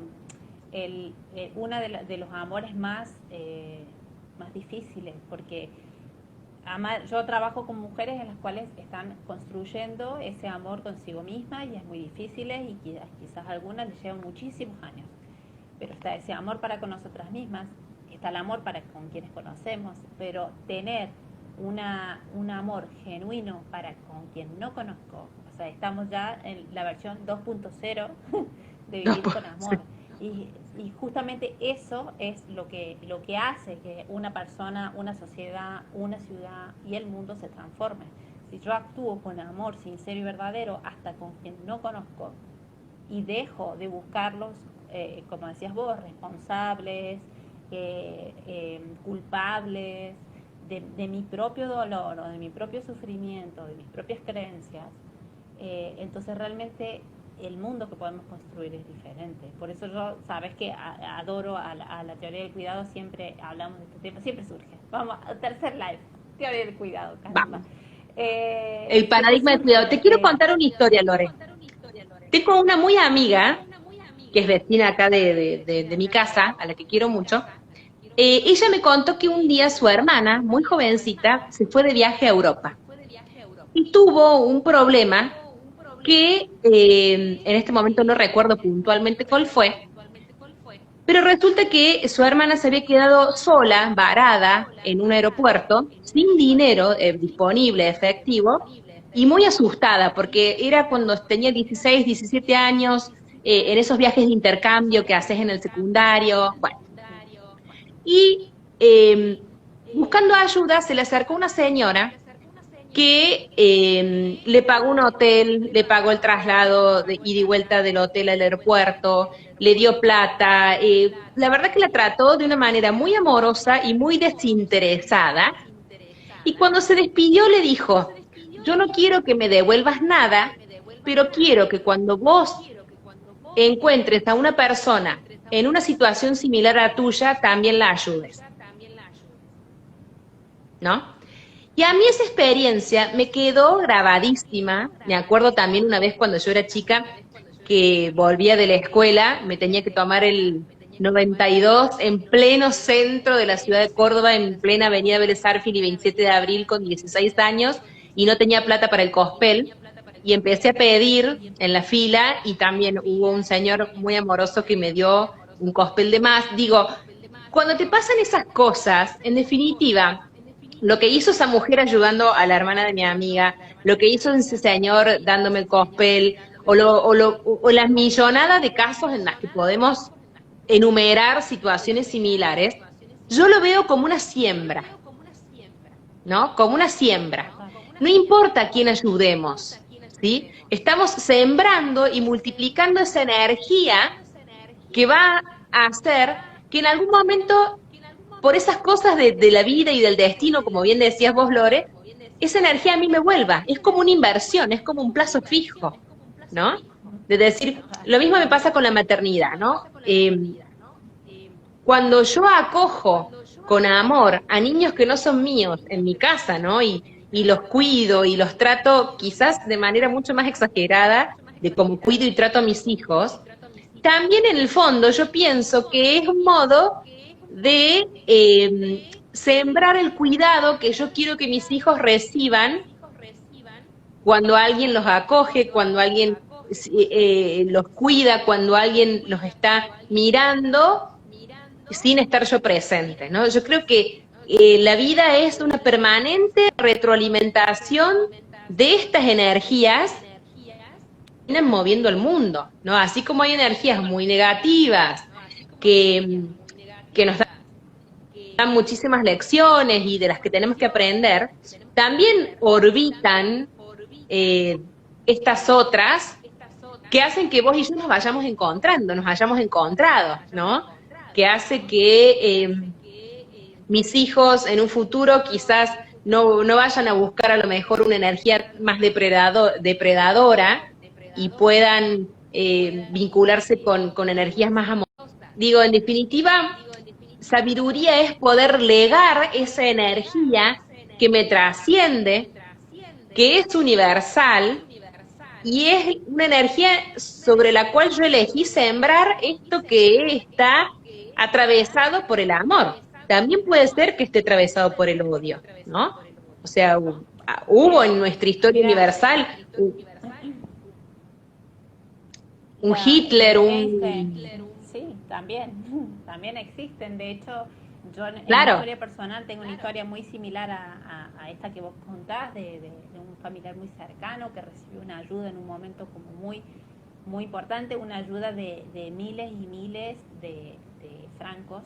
S1: uno de los amores más difíciles, porque yo trabajo con mujeres en las cuales están construyendo ese amor consigo misma y es muy difícil y quizás algunas les llevan muchísimos años, pero está ese amor para con nosotras mismas, está el amor para con quienes conocemos, pero tener un amor genuino para con quien no conozco, o sea, estamos ya en la versión 2.0 de vivir con amor. Y justamente eso es lo que hace que una persona, una sociedad, una ciudad y el mundo se transforme. Si yo actúo con amor sincero y verdadero hasta con quien no conozco y dejo de buscarlos, como decías vos, responsables, culpables de mi propio dolor o de mi propio sufrimiento, de mis propias creencias, entonces realmente el mundo que podemos construir es diferente. Por eso yo, sabes que adoro a la teoría del cuidado, siempre hablamos de este tema, siempre surge. Vamos, tercer live, teoría del cuidado, caramba.
S2: El
S1: Siempre
S2: paradigma de cuidado.
S1: surge
S2: Te quiero
S1: este...
S2: contar una historia, Lore. Tengo una muy amiga, que es vecina acá de mi casa, a la que quiero mucho. Ella me contó que un día su hermana, muy jovencita, se fue de viaje a Europa y tuvo un problema que en este momento no recuerdo puntualmente cuál fue, pero resulta que su hermana se había quedado sola, varada, en un aeropuerto, sin dinero disponible, efectivo, y muy asustada, porque era cuando tenía 16, 17 años, en esos viajes de intercambio que haces en el secundario, bueno, y buscando ayuda se le acercó una señora que le pagó un hotel, le pagó el traslado de ida y vuelta del hotel al aeropuerto, le dio plata, la verdad que la trató de una manera muy amorosa y muy desinteresada, y cuando se despidió le dijo, yo no quiero que me devuelvas nada, pero quiero que cuando vos encuentres a una persona en una situación similar a la tuya, también la ayudes, ¿no? Y a mí esa experiencia me quedó grabadísima. Me acuerdo también una vez cuando yo era chica que volvía de la escuela, me tenía que tomar el 92 en pleno centro de la ciudad de Córdoba, en plena avenida Vélez Arfiel y 27 de abril con 16 años, y no tenía plata para el cospel. Y empecé a pedir en la fila y también hubo un señor muy amoroso que me dio un cospel de más. Digo, cuando te pasan esas cosas, en definitiva, lo que hizo esa mujer ayudando a la hermana de mi amiga, lo que hizo ese señor dándome el cospel, o las millonadas de casos en las que podemos enumerar situaciones similares, yo lo veo como una siembra, ¿no? Como una siembra. No importa a quién ayudemos, ¿sí? Estamos sembrando y multiplicando esa energía que va a hacer que en algún momento, por esas cosas de la vida y del destino, como bien decías vos, Lore, esa energía a mí me vuelva. Es como una inversión, es como un plazo fijo, ¿no? De decir, lo mismo me pasa con la maternidad, ¿no? Cuando yo acojo con amor a niños que no son míos en mi casa, ¿no? Y los cuido y los trato quizás de manera mucho más exagerada de cómo cuido y trato a mis hijos, también en el fondo yo pienso que es un modo de sembrar el cuidado que yo quiero que mis hijos reciban cuando alguien los acoge, cuando alguien los cuida, cuando alguien los está mirando sin estar yo presente, ¿no? Yo creo que la vida es una permanente retroalimentación de estas energías que vienen moviendo el mundo, ¿no? Así como hay energías muy negativas que, que nos dan muchísimas lecciones y de las que tenemos que aprender, también orbitan eh, estas otras que hacen que vos y yo nos vayamos encontrando, nos hayamos encontrado, ¿no? Que hace que mis hijos en un futuro quizás no vayan a buscar a lo mejor una energía más depredadora y puedan vincularse con energías más amorosas. Digo, en definitiva, sabiduría es poder legar esa energía que me trasciende, que es universal, y es una energía sobre la cual yo elegí sembrar esto que está atravesado por el amor. También puede ser que esté atravesado por el odio, ¿no? O sea, hubo en nuestra historia
S1: Mira,
S2: universal un Hitler,
S1: sí, también, también existen. De hecho, yo en mi
S2: Claro,
S1: historia personal tengo una historia muy similar a esta que vos contás, de un familiar muy cercano que recibió una ayuda en un momento como muy importante, una ayuda de miles y miles de francos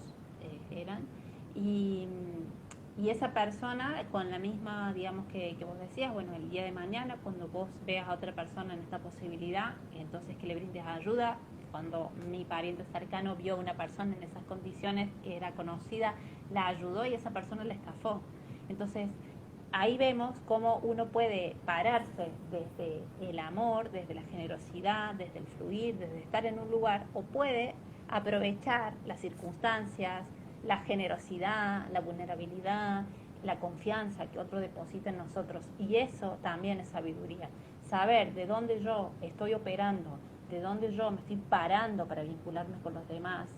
S1: eran. Y, y esa persona, con la misma, digamos, que vos decías, bueno, el día de mañana, cuando vos veas a otra persona en esta posibilidad, entonces que le brindes ayuda. Cuando mi pariente cercano vio a una persona en esas condiciones que era conocida, la ayudó y esa persona la estafó. Entonces, ahí vemos cómo uno puede pararse desde el amor, desde la generosidad, desde el fluir, desde estar en un lugar, o puede aprovechar las circunstancias, la generosidad, la vulnerabilidad, la confianza que otro deposita en nosotros. Y eso también es sabiduría. Saber de dónde yo estoy operando, de dónde yo me estoy parando para vincularme con los demás,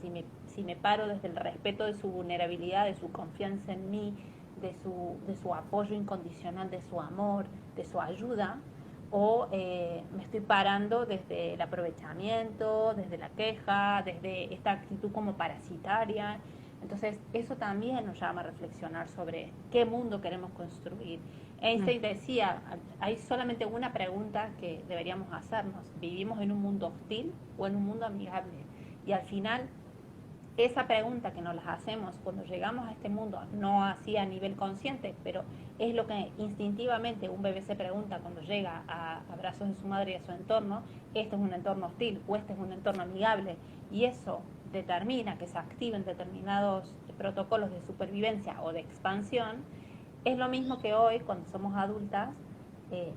S1: si me paro desde el respeto de su vulnerabilidad, de su confianza en mí, de su apoyo incondicional, de su amor, de su ayuda, o me estoy parando desde el aprovechamiento, desde la queja, desde esta actitud como parasitaria. Entonces, eso también nos llama a reflexionar sobre qué mundo queremos construir. Einstein decía, hay solamente una pregunta que deberíamos hacernos: ¿vivimos en un mundo hostil o en un mundo amigable? Y al final, esa pregunta que nos las hacemos cuando llegamos a este mundo, no así a nivel consciente, pero es lo que instintivamente un bebé se pregunta cuando llega a brazos de su madre y a su entorno: ¿este es un entorno hostil o este es un entorno amigable? Y eso determina que se activen determinados protocolos de supervivencia o de expansión. Es lo mismo que hoy, cuando somos adultas,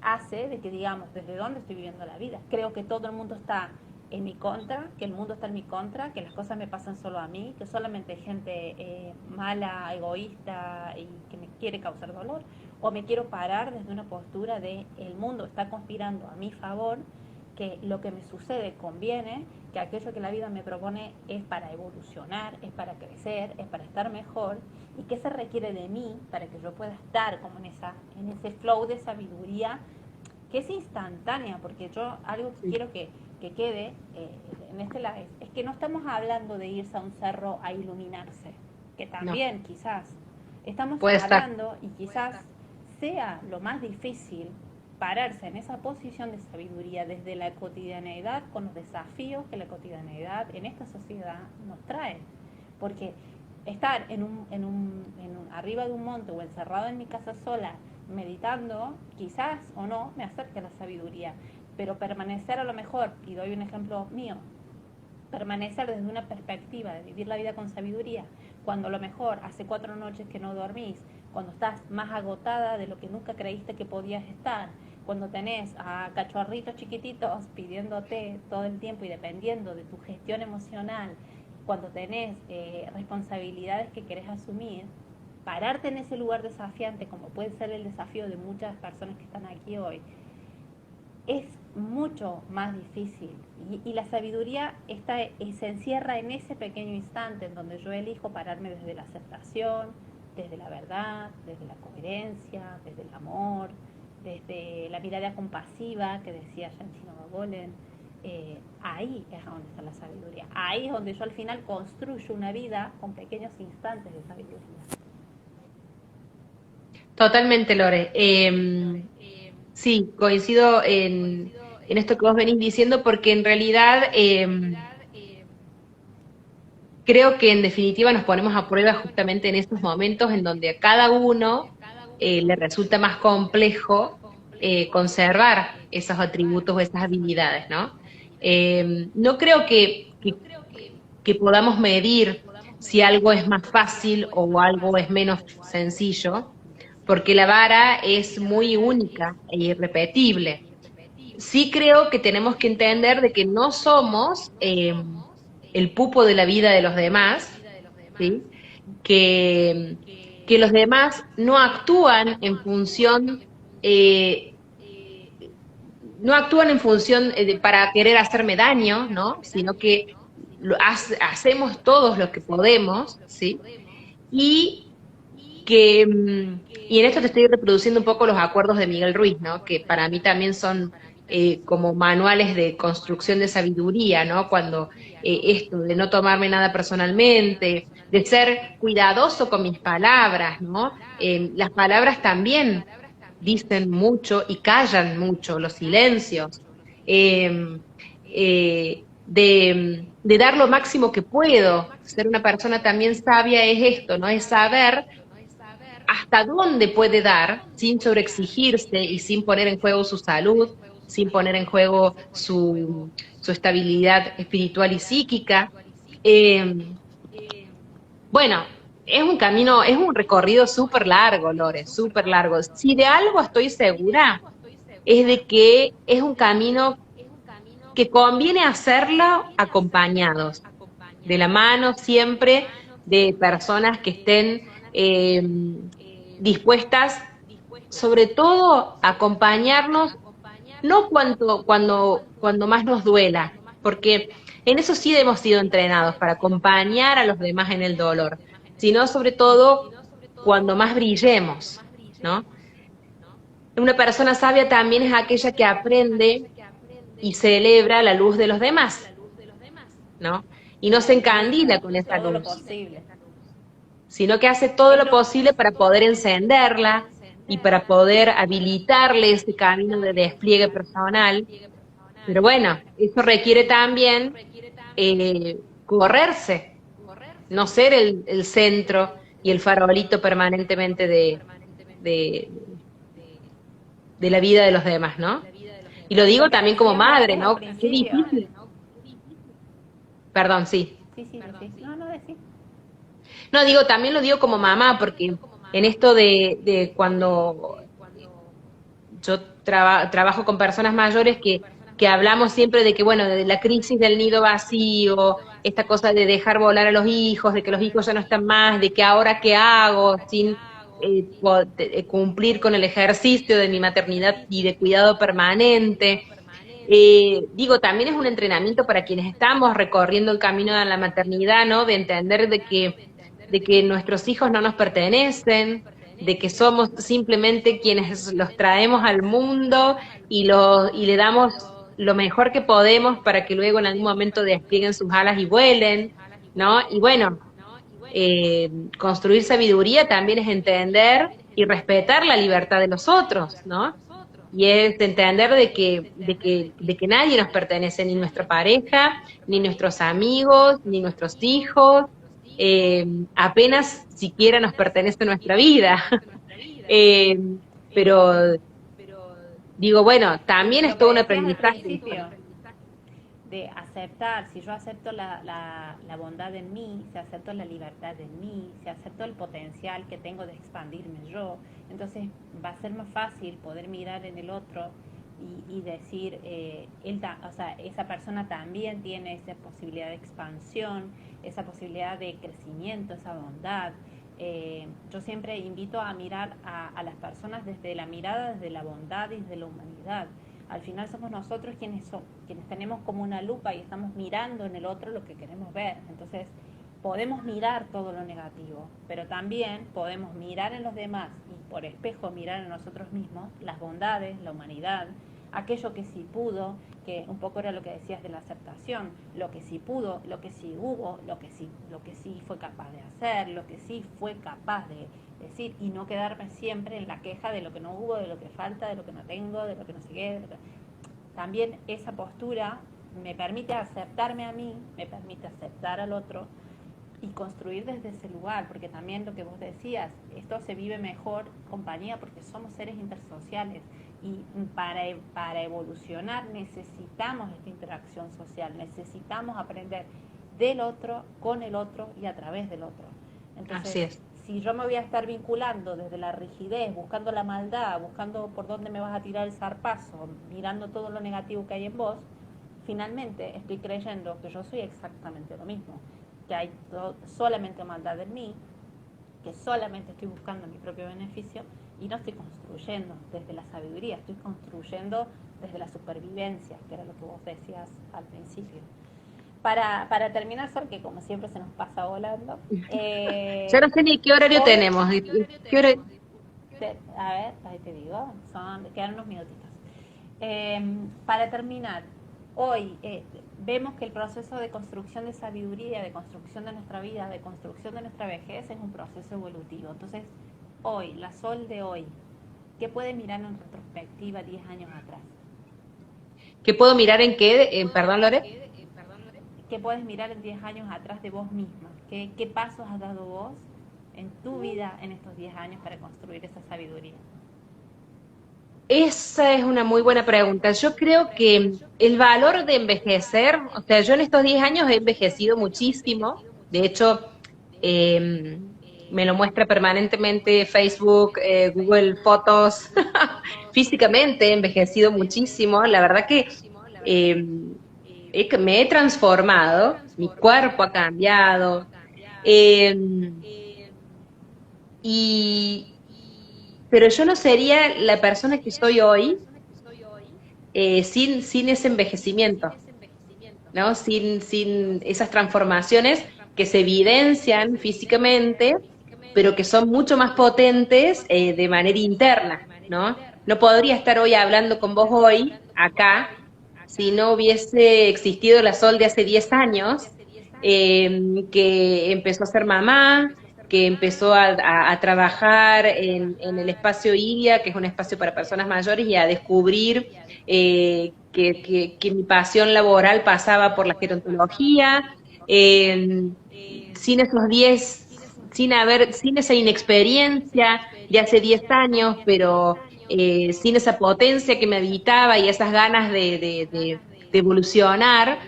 S1: hace de que digamos, ¿desde dónde estoy viviendo la vida? Creo que todo el mundo está en mi contra, que el mundo está en mi contra, que las cosas me pasan solo a mí, que solamente hay gente mala, egoísta y que me quiere causar dolor, o me quiero parar desde una postura de el mundo está conspirando a mi favor, que lo que me sucede conviene, que aquello que la vida me propone es para evolucionar, es para crecer, es para estar mejor, y que se requiere de mí para que yo pueda estar como en ese flow de sabiduría que es instantánea, porque yo algo que quiero que quede en este live es que no estamos hablando de irse a un cerro a iluminarse, que también quizás estamos hablando, y quizás sea lo más difícil, pararse en esa posición de sabiduría desde la cotidianeidad, con los desafíos que la cotidianeidad en esta sociedad nos trae, porque estar arriba de un monte o encerrado en mi casa sola meditando, quizás o no me acerque a la sabiduría, pero permanecer a lo mejor, y doy un ejemplo mío, permanecer desde una perspectiva de vivir la vida con sabiduría, cuando a lo mejor hace 4 noches que no dormís, cuando estás más agotada de lo que nunca creíste que podías estar, cuando tenés a cachorritos chiquititos pidiéndote todo el tiempo y dependiendo de tu gestión emocional, cuando tenés responsabilidades que querés asumir, pararte en ese lugar desafiante, como puede ser el desafío de muchas personas que están aquí hoy, es mucho más difícil. Y la sabiduría se encierra en ese pequeño instante en donde yo elijo pararme desde la aceptación, desde la verdad, desde la coherencia, desde el amor, desde la mirada compasiva que decía Shanshino Babolen. Ahí es donde está la sabiduría. Ahí es donde yo al final construyo una vida con pequeños instantes de sabiduría.
S2: Totalmente, Lore. Sí, coincido en esto que vos venís diciendo, porque en realidad creo que en definitiva nos ponemos a prueba justamente en estos momentos en donde a cada uno le resulta más complejo conservar esos atributos o esas habilidades, ¿no? No creo que podamos medir si algo es más fácil o algo es menos sencillo, porque la vara es muy única e irrepetible. Sí creo que tenemos que entender de que no somos el pupo de la vida de los demás, ¿sí? Que los demás no actúan en función para querer hacerme daño, ¿no? Sino que hacemos todos lo que podemos, ¿sí? Y en esto te estoy reproduciendo un poco los acuerdos de Miguel Ruiz, ¿no? Que para mí también son como manuales de construcción de sabiduría, ¿no? Cuando esto de no tomarme nada personalmente, de ser cuidadoso con mis palabras, ¿no? Las palabras también dicen mucho y callan mucho, los silencios. De dar lo máximo que puedo. Ser una persona también sabia es esto, ¿no? Es saber hasta dónde puede dar sin sobreexigirse y sin poner en juego su salud, sin poner en juego su estabilidad espiritual y psíquica. Bueno, es un camino, es un recorrido súper largo, Lore, súper largo. Si de algo estoy segura, es de que es un camino que conviene hacerlo acompañados, de la mano siempre de personas que estén dispuestas sobre todo a acompañarnos, no cuando más nos duela, porque en eso sí hemos sido entrenados, para acompañar a los demás en el dolor, sino sobre todo cuando más brillemos, ¿no? Una persona sabia también es aquella que aprende y celebra la luz de los demás, ¿no? Y no se encandila con esa
S1: todo lo
S2: luz,
S1: posible.
S2: sino que hace todo lo posible para poder encenderla y para poder habilitarle ese camino de despliegue personal. Pero bueno, eso requiere también correrse, no ser el centro y el farolito permanentemente de, de la vida de los demás, ¿no? Y lo digo
S1: Porque
S2: también como
S1: decías
S2: madre,
S1: antes al
S2: ¿no? Qué
S1: principio.
S2: difícil. Perdón, sí.
S1: Sí, sí, sí. No, no decís.
S2: No, digo, también lo digo como mamá, porque en esto de cuando yo trabajo con personas mayores que hablamos siempre de que, bueno, de la crisis del nido vacío, esta cosa de dejar volar a los hijos, de que los hijos ya no están más, de que ahora qué hago sin cumplir con el ejercicio de mi maternidad y de cuidado permanente. Digo, también es un entrenamiento para quienes estamos recorriendo el camino de la maternidad, ¿no? De entender de que nuestros hijos no nos pertenecen, de que somos simplemente quienes los traemos al mundo y le damos lo mejor que podemos para que luego en algún momento desplieguen sus alas y vuelen, ¿no? Y bueno, construir sabiduría también es entender y respetar la libertad de los otros, ¿no? Y es entender de que nadie nos pertenece, ni nuestra pareja, ni nuestros amigos, ni nuestros hijos, apenas siquiera nos pertenece nuestra vida. Eh, pero digo, bueno, también es
S1: Lo que
S2: todo un
S1: decías al
S2: aprendizaje.
S1: principio, de aceptar, si yo acepto la bondad en mí, si acepto la libertad en mí, si acepto el potencial que tengo de expandirme yo, entonces va a ser más fácil poder mirar en el otro y decir, o sea, esa persona también tiene esa posibilidad de expansión, esa posibilidad de crecimiento, esa bondad. Yo siempre invito a mirar a las personas desde la mirada, desde la bondad y desde la humanidad. Al final somos nosotros quienes tenemos como una lupa y estamos mirando en el otro lo que queremos ver. Entonces podemos mirar todo lo negativo, pero también podemos mirar en los demás y por espejo mirar en nosotros mismos las bondades, la humanidad, aquello que sí pudo, que un poco era lo que decías de la aceptación, lo que sí pudo, lo que sí hubo, lo que sí fue capaz de hacer, lo que sí fue capaz de decir, y no quedarme siempre en la queja de lo que no hubo, de lo que falta, de lo que no tengo, de lo que no sé qué. También esa postura me permite aceptarme a mí, me permite aceptar al otro y construir desde ese lugar, porque también lo que vos decías, esto se vive mejor en compañía porque somos seres intersociales y para evolucionar necesitamos esta interacción social, necesitamos aprender del otro, con el otro y a través del otro. Entonces,
S2: Así es.
S1: si yo me voy a estar vinculando desde la rigidez, buscando la maldad, buscando por dónde me vas a tirar el zarpazo, mirando todo lo negativo que hay en vos, finalmente estoy creyendo que yo soy exactamente lo mismo, que hay solamente maldad en mí, que solamente estoy buscando mi propio beneficio y no estoy construyendo desde la sabiduría, estoy construyendo desde la supervivencia, que era lo que vos decías al principio. Para terminar, Sol, que como siempre se nos pasa volando.
S2: Ya no sé ni qué horario
S1: Hoy,
S2: tenemos. ¿Qué hora?
S1: a ver, ahí te digo, quedan unos minutitos. Para terminar, hoy vemos que el proceso de construcción de sabiduría, de construcción de nuestra vida, de construcción de nuestra vejez es un proceso evolutivo. Entonces, hoy, la Sol de hoy, ¿qué puede mirar en retrospectiva 10 años atrás?
S2: ¿Qué puedo mirar en qué? Perdón, Lore.
S1: ¿Qué puedes mirar en 10 años atrás de vos misma? ¿Qué pasos has dado vos en tu vida en estos 10 años para construir esa sabiduría?
S2: Esa es una muy buena pregunta. Yo creo que el valor de envejecer, o sea, yo en estos 10 años he envejecido muchísimo. De hecho, me lo muestra permanentemente Facebook, Google Fotos. Físicamente he envejecido muchísimo. La verdad que me he transformado, mi cuerpo ha cambiado. Y pero yo no sería la persona que soy hoy sin ese envejecimiento, ¿no? Sin esas transformaciones que se evidencian físicamente, pero que son mucho más potentes de manera interna, ¿no? No podría estar hoy hablando con vos hoy, acá, si no hubiese existido la Sol de hace 10 años, que empezó a ser mamá, que empezó a trabajar en el espacio ILIA, que es un espacio para personas mayores, y a descubrir que mi pasión laboral pasaba por la gerontología, eh, sin esos 10, sin esa inexperiencia de hace 10 años, pero sin esa potencia que me habitaba y esas ganas de evolucionar,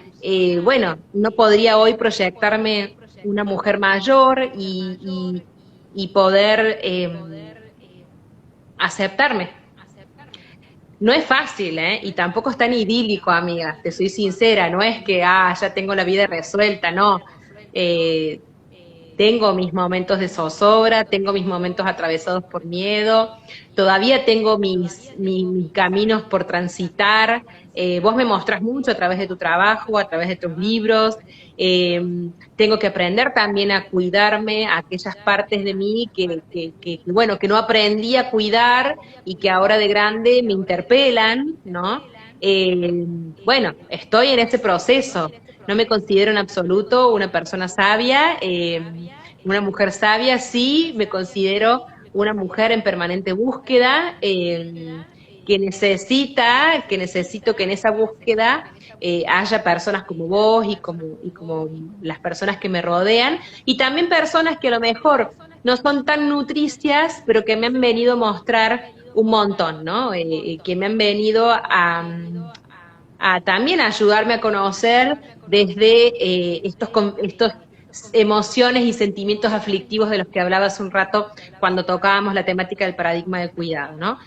S2: bueno, no podría hoy proyectarme una mujer mayor y poder aceptarme. No es fácil, ¿eh? Y tampoco es tan idílico, amiga, te soy sincera, no es que, ya tengo la vida resuelta, no. Eh, Tengo mis momentos de zozobra, tengo mis momentos atravesados por miedo, todavía tengo mis caminos por transitar. Vos me mostrás mucho a través de tu trabajo, a través de tus libros. eh, Tengo que aprender también a cuidarme, a aquellas partes de mí bueno, que no aprendí a cuidar y que ahora de grande me interpelan, ¿no? Eh, bueno, estoy en ese proceso. No me considero en absoluto una persona sabia, una mujer sabia, sí, me considero una mujer en permanente búsqueda, que necesito que en esa búsqueda haya personas como vos y como las personas que me rodean, y también personas que a lo mejor no son tan nutricias, pero que me han venido a mostrar un montón, ¿no? Que me han venido a también ayudarme a conocer desde estos emociones y sentimientos aflictivos de los que hablaba hace un rato cuando tocábamos la temática del paradigma de cuidado, ¿no?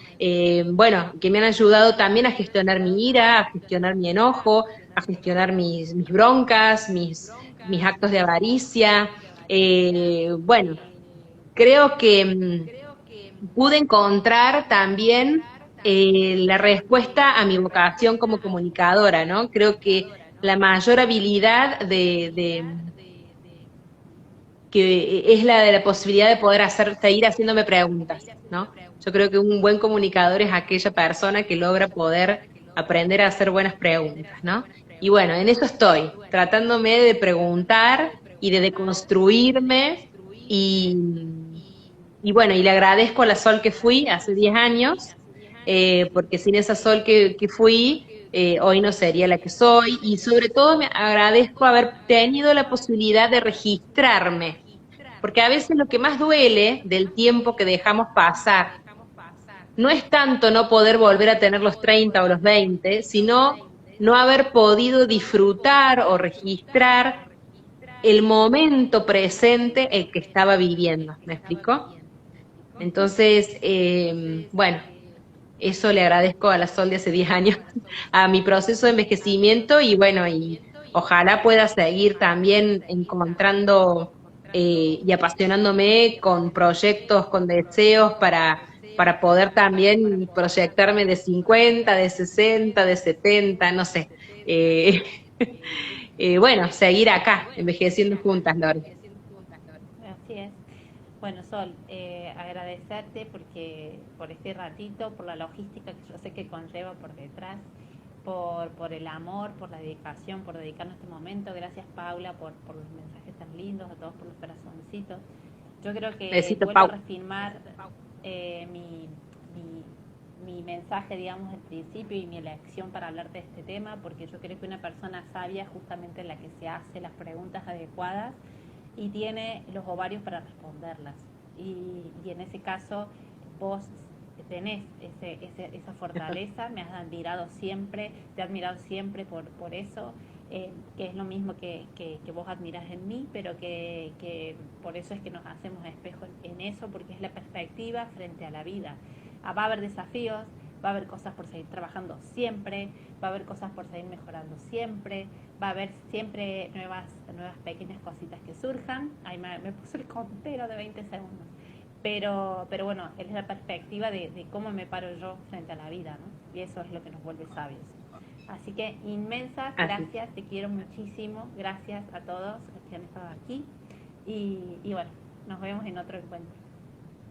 S2: Bueno, que me han ayudado también a gestionar mi ira, a gestionar mi enojo, a gestionar mis broncas, mis actos de avaricia. Bueno, creo que pude encontrar también la respuesta a mi vocación como comunicadora, ¿no? Creo que la mayor habilidad que es la de la posibilidad de poder seguir haciéndome preguntas, ¿no? Yo creo que un buen comunicador es aquella persona que logra poder aprender a hacer buenas preguntas, ¿no? Y bueno, en eso estoy, tratándome de preguntar y de deconstruirme y, y bueno, y le agradezco a la Sol que fui hace 10 años, porque sin esa Sol que fui, hoy no sería la que soy, y sobre todo me agradezco haber tenido la posibilidad de registrarme, porque a veces lo que más duele del tiempo que dejamos pasar no es tanto no poder volver a tener los 30 o los 20, sino no haber podido disfrutar o registrar el momento presente el que estaba viviendo. ¿Me explico? Entonces, bueno, eso le agradezco a la Sol de hace 10 años, a mi proceso de envejecimiento y bueno, y ojalá pueda seguir también encontrando y apasionándome con proyectos, con deseos para poder también proyectarme de 50, de 60, de 70, no sé. Eh, bueno, seguir acá, envejeciendo juntas, Lore.
S1: Así es. Bueno, Sol, agradecerte porque por este ratito, por la logística que yo sé que conlleva por detrás, por el amor, por la dedicación, por dedicarnos este momento. Gracias, Paula, por los mensajes tan lindos, a todos por los corazoncitos. Yo creo que
S2: Besito,
S1: vuelvo a
S2: Pau.
S1: reafirmar mi, mi mensaje, digamos, del principio y mi elección para hablar de este tema, porque yo creo que una persona sabia es justamente la que se hace las preguntas adecuadas y tiene los ovarios para responderlas. Y en ese caso vos tenés esa fortaleza, me has admirado siempre, te he admirado siempre por eso, que es lo mismo que vos admirás en mí, pero que por eso es que nos hacemos espejo en eso, porque es la perspectiva frente a la vida. Va a haber desafíos, va a haber cosas por seguir trabajando siempre, va a haber cosas por seguir mejorando siempre, va a haber siempre nuevas pequeñas cositas que surjan. Ahí me puso el contero de 20 segundos. pero bueno, es la perspectiva de cómo me paro yo frente a la vida, ¿no? Y eso es lo que nos vuelve sabios. Así que inmensas gracias, te quiero muchísimo, gracias a todos los que han estado aquí y bueno, nos vemos en otro encuentro.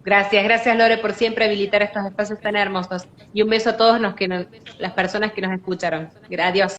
S2: Gracias Lore por siempre habilitar estos espacios tan hermosos y un beso a todos las personas que nos escucharon. Adiós.